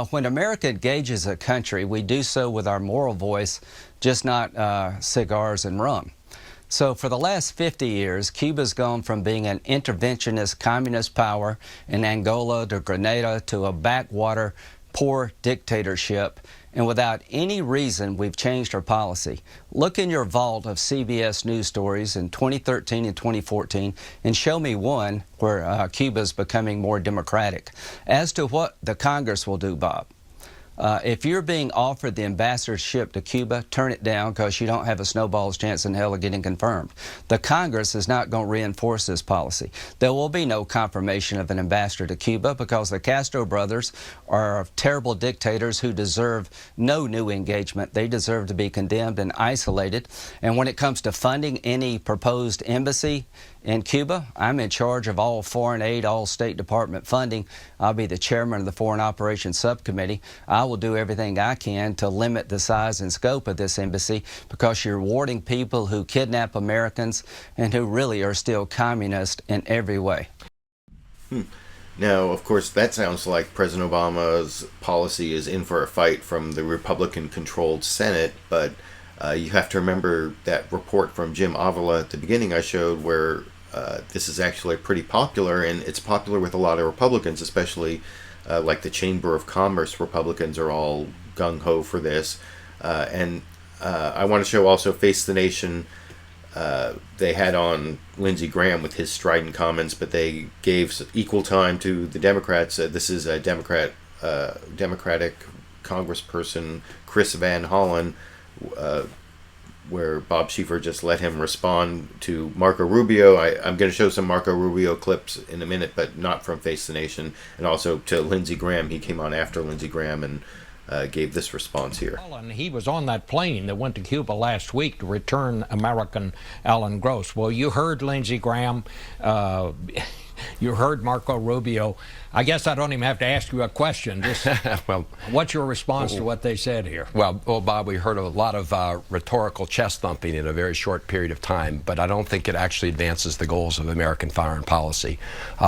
When America engages a country, we do so with our moral voice, just not cigars and rum. So for the last 50 years, Cuba's gone from being an interventionist communist power in Angola to Grenada to a backwater poor dictatorship. And without any reason, we've changed our policy. Look in your vault of CBS News stories in 2013 and 2014 and show me one where Cuba's becoming more democratic. As to what the Congress will do, Bob, if you're being offered the ambassadorship to Cuba, turn it down because you don't have a snowball's chance in hell of getting confirmed. The Congress is not going to reinforce this policy. There will be no confirmation of an ambassador to Cuba because the Castro brothers are terrible dictators who deserve no new engagement. They deserve to be condemned and isolated. And when it comes to funding any proposed embassy In Cuba, I'm in charge of all foreign aid, all State Department funding. I'll be the chairman of the Foreign Operations Subcommittee. I will do everything I can to limit the size and scope of this embassy because you're rewarding people who kidnap Americans and who really are still communist in every way. Now, of course, that sounds like President Obama's policy is in for a fight from the Republican-controlled Senate, but you have to remember that report from Jim Avila at the beginning I showed where this is actually pretty popular, and it's popular with a lot of Republicans, especially like the Chamber of Commerce Republicans are all gung-ho for this. And I want to show also Face the Nation. They had on Lindsey Graham with his strident comments, but they gave equal time to the Democrats. This is a Democratic Congressperson, Chris Van Hollen, where Bob Schieffer just let him respond to Marco Rubio. I'm going to show some Marco Rubio clips in a minute, but not from Face the Nation. And also to Lindsey Graham. He came on after Lindsey Graham and gave this response here. He was on that plane that went to Cuba last week to return American Alan Gross. Well, you heard Lindsey Graham. You heard Marco Rubio. I guess I don't even have to ask you a question. Just, well, what's your response to what they said here? Well, Bob, we heard a lot of rhetorical chest thumping in a very short period of time, but I don't think it actually advances the goals of American foreign policy.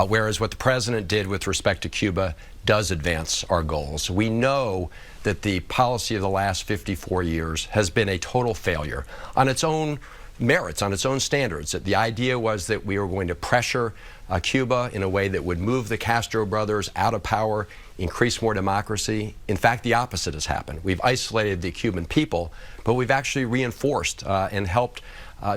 Whereas what the president did with respect to Cuba does advance our goals. We know that the policy of the last 54 years has been a total failure on its own merits, on its own standards. The idea was that we were going to pressure Cuba in a way that would move the Castro brothers out of power, increase more democracy. In fact, the opposite has happened. We've isolated the Cuban people, but we've actually reinforced and helped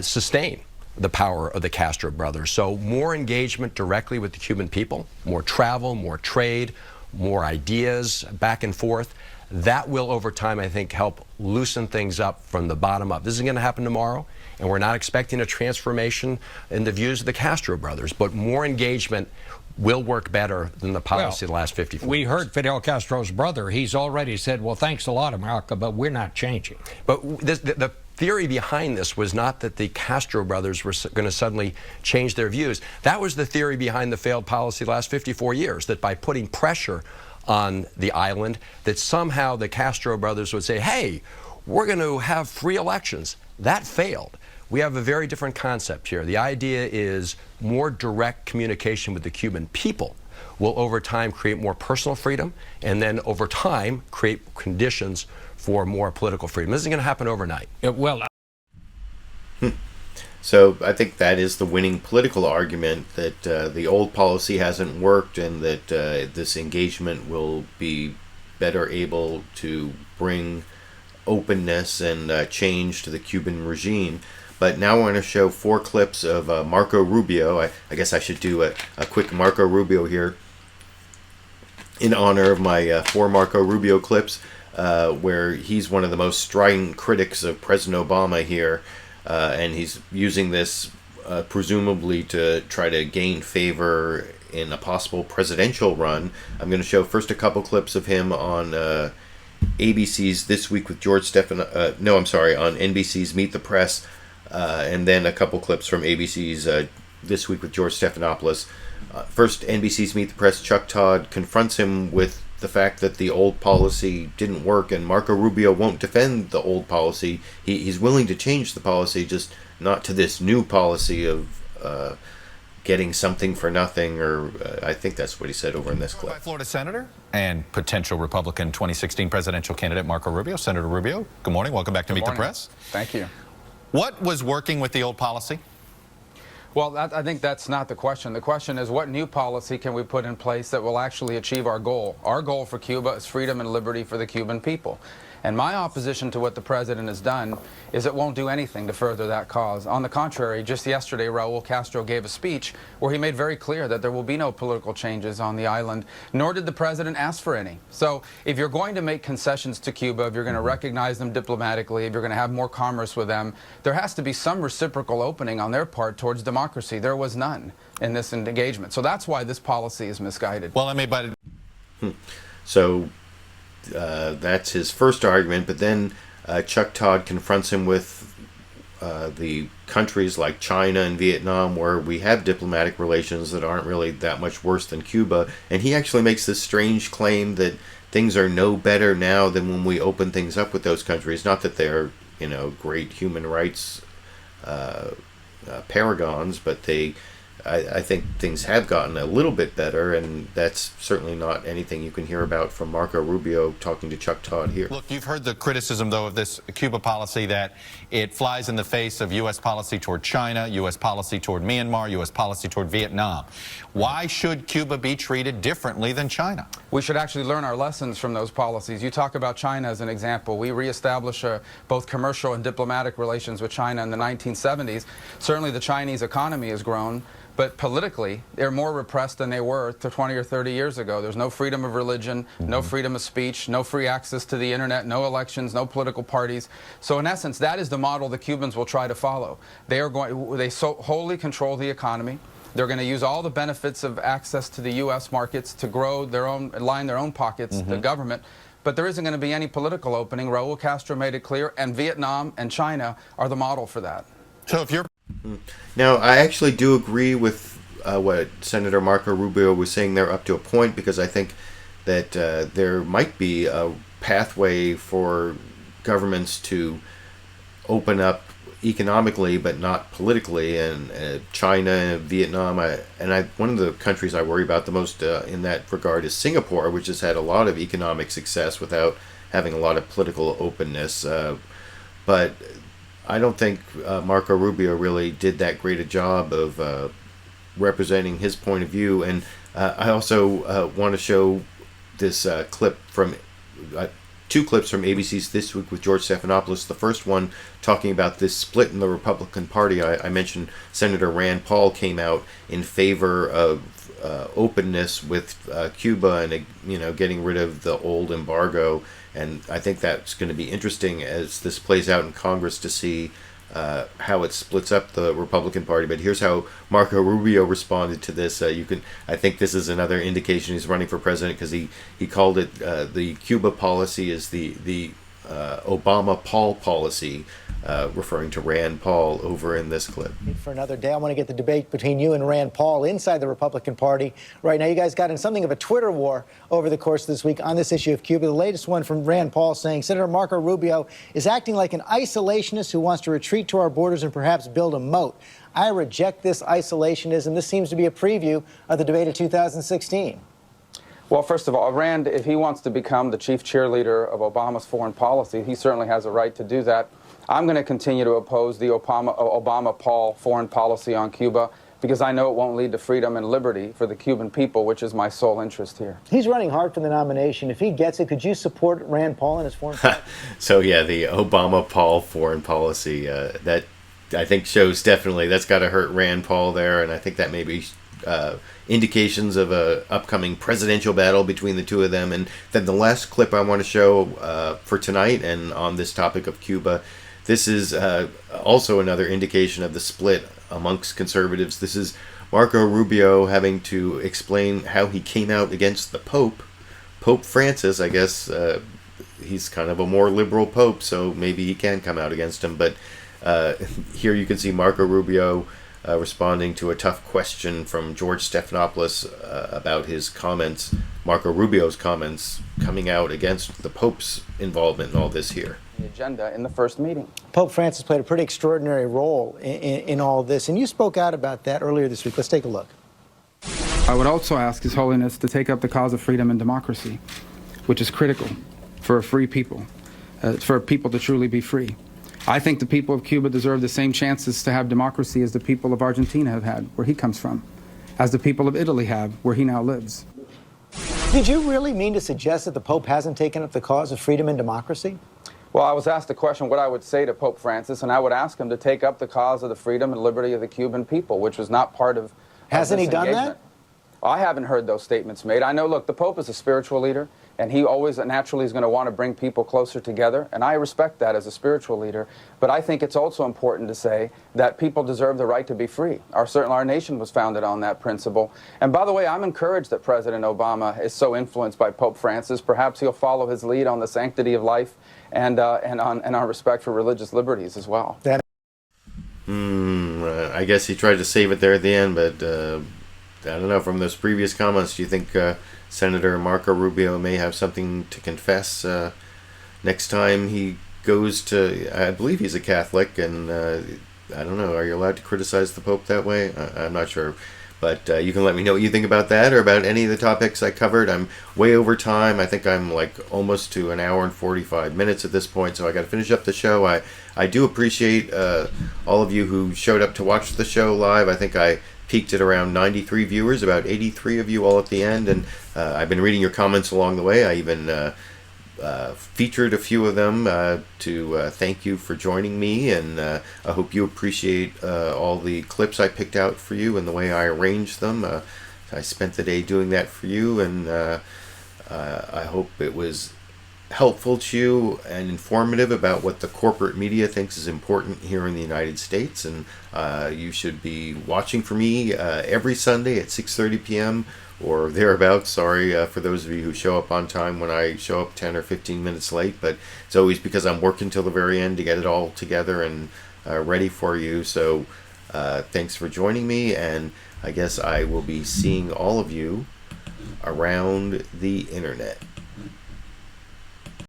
sustain the power of the Castro brothers. So more engagement directly with the Cuban people, more travel, more trade, more ideas back and forth. That will, over time, I think, help loosen things up from the bottom up. This isn't going to happen tomorrow, and we're not expecting a transformation in the views of the Castro brothers, but more engagement will work better than the policy of the last 54 years. We heard Fidel Castro's brother. He's already said, well, thanks a lot, America, but we're not changing. But the theory behind this was not that the Castro brothers were going to suddenly change their views. That was the theory behind the failed policy the last 54 years, that by putting pressure on the island, that somehow the Castro brothers would say, hey, we're going to have free elections. That failed. We have a very different concept here. The idea is more direct communication with the Cuban people will over time create more personal freedom and then over time create conditions for more political freedom. This isn't going to happen overnight. So I think that is the winning political argument, that the old policy hasn't worked and that this engagement will be better able to bring openness and change to the Cuban regime. But now I want to show 4 clips of Marco Rubio. I guess I should do a quick Marco Rubio here in honor of my 4 Marco Rubio clips, where he's one of the most strident critics of President Obama here. And he's using this presumably to try to gain favor in a possible presidential run. I'm going to show first a couple clips of him on ABC's This Week with George on NBC's Meet the Press, and then a couple clips from ABC's This Week with George Stephanopoulos. First, NBC's Meet the Press, Chuck Todd confronts him with the fact that the old policy didn't work, and Marco Rubio won't defend the old policy. He's willing to change the policy, just not to this new policy of getting something for nothing, or I think that's what he said over in this clip. Florida Senator and potential Republican 2016 presidential candidate Marco Rubio. Senator Rubio, good morning. Welcome back to Meet the Press. Thank you. What was working with the old policy? Well, I think that's not the question. The question is, what new policy can we put in place that will actually achieve our goal? Our goal for Cuba is freedom and liberty for the Cuban people. And my opposition to what the president has done is it won't do anything to further that cause. On the contrary, just yesterday, Raul Castro gave a speech where he made very clear that there will be no political changes on the island, nor did the president ask for any. So if you're going to make concessions to Cuba, if you're going to recognize them diplomatically, if you're going to have more commerce with them, there has to be some reciprocal opening on their part towards democracy. There was none in this engagement. So that's why this policy is misguided. Well, I mean, but So that's his first argument, but then Chuck Todd confronts him with the countries like China and Vietnam, where we have diplomatic relations that aren't really that much worse than Cuba. And he actually makes this strange claim that things are no better now than when we open things up with those countries. Not that they're, great human rights paragons, but I think things have gotten a little bit better, and that's certainly not anything you can hear about from Marco Rubio talking to Chuck Todd here. Look, you've heard the criticism, though, of this Cuba policy, that it flies in the face of U.S. policy toward China, U.S. policy toward Myanmar, U.S. policy toward Vietnam. Why should Cuba be treated differently than China? We should actually learn our lessons from those policies. You talk about China as an example. We reestablished both commercial and diplomatic relations with China in the 1970s. Certainly the Chinese economy has grown, but politically, they're more repressed than they were 20 or 30 years ago. There's no freedom of religion, no freedom of speech, no free access to the internet, no elections, no political parties. So in essence, that is the model the Cubans will try to follow. They wholly control the economy. They're going to use all the benefits of access to the U.S. markets to grow line their own pockets, the government. But there isn't going to be any political opening. Raul Castro made it clear, and Vietnam and China are the model for that. So if you're... Now, I actually do agree with what Senator Marco Rubio was saying there up to a point, because I think that there might be a pathway for governments to open up economically but not politically, and China and Vietnam, one of the countries I worry about the most in that regard is Singapore, which has had a lot of economic success without having a lot of political openness, but I don't think Marco Rubio really did that great a job of representing his point of view. And I also want to show this clip from two clips from ABC's This Week with George Stephanopoulos. The first one talking about this split in the Republican Party. I mentioned Senator Rand Paul came out in favor of openness with Cuba and getting rid of the old embargo. And I think that's going to be interesting as this plays out in Congress to see how it splits up the Republican Party. But here's how Marco Rubio responded to this. I think this is another indication he's running for president, because he called it the Cuba policy is the Obama-Paul policy, referring to Rand Paul over in this clip. For another day, I want to get the debate between you and Rand Paul inside the Republican Party. Right now, you guys got in something of a Twitter war over the course of this week on this issue of Cuba. The latest one from Rand Paul saying Senator Marco Rubio is acting like an isolationist who wants to retreat to our borders and perhaps build a moat. I reject this isolationism. This seems to be a preview of the debate of 2016. Well, first of all, Rand, if he wants to become the chief cheerleader of Obama's foreign policy, he certainly has a right to do that. I'm going to continue to oppose the Obama-Paul foreign policy on Cuba, because I know it won't lead to freedom and liberty for the Cuban people, which is my sole interest here. He's running hard for the nomination. If he gets it, could you support Rand Paul in his foreign policy? So, yeah, the Obama-Paul foreign policy, that I think shows definitely that's got to hurt Rand Paul there, and I think that may be indications of a upcoming presidential battle between the two of them. And then the last clip I want to show for tonight, and on this topic of Cuba, this is also another indication of the split amongst conservatives. This is Marco Rubio having to explain how he came out against the Pope Francis. I guess he's kind of a more liberal Pope, so maybe he can come out against him. But here you can see Marco Rubio responding to a tough question from George Stephanopoulos about his comments, Marco Rubio's comments, coming out against the Pope's involvement in all this here. The agenda in the first meeting. Pope Francis played a pretty extraordinary role in all of this, and you spoke out about that earlier this week. Let's take a look. I would also ask His Holiness to take up the cause of freedom and democracy, which is critical for a free people, for people to truly be free. I think the people of Cuba deserve the same chances to have democracy as the people of Argentina have had, where he comes from, as the people of Italy have, where he now lives. Did you really mean to suggest that the Pope hasn't taken up the cause of freedom and democracy? Well, I was asked the question what I would say to Pope Francis, and I would ask him to take up the cause of the freedom and liberty of the Cuban people, which was not part of Hasn't this he done engagement. that? I haven't heard those statements made. I know, look, the Pope is a spiritual leader, and he always naturally is going to want to bring people closer together, and I respect that as a spiritual leader. But I think it's also important to say that people deserve the right to be free. Our nation was founded on that principle. And by the way, I'm encouraged that President Obama is so influenced by Pope Francis. Perhaps he'll follow his lead on the sanctity of life and on respect for religious liberties as well. I guess he tried to save it there at the end, but I don't know. From those previous comments, do you think Senator Marco Rubio may have something to confess next time he goes to? I believe he's a Catholic, and I don't know. Are you allowed to criticize the Pope that way? I'm not sure. But you can let me know what you think about that or about any of the topics I covered. I'm way over time. I think I'm like almost to an hour and 45 minutes at this point, so I got to finish up the show. I do appreciate all of you who showed up to watch the show live. I think I peaked at around 93 viewers, about 83 of you all at the end, and I've been reading your comments along the way. I even featured a few of them to thank you for joining me, and I hope you appreciate all the clips I picked out for you and the way I arranged them. I spent the day doing that for you, and I hope it was helpful to you and informative about what the corporate media thinks is important here in the United States. And you should be watching for me every Sunday at 6:30 p.m. or thereabouts. Sorry for those of you who show up on time when I show up 10 or 15 minutes late, but it's always because I'm working till the very end to get it all together and ready for you. So thanks for joining me, and I guess I will be seeing all of you around the internet.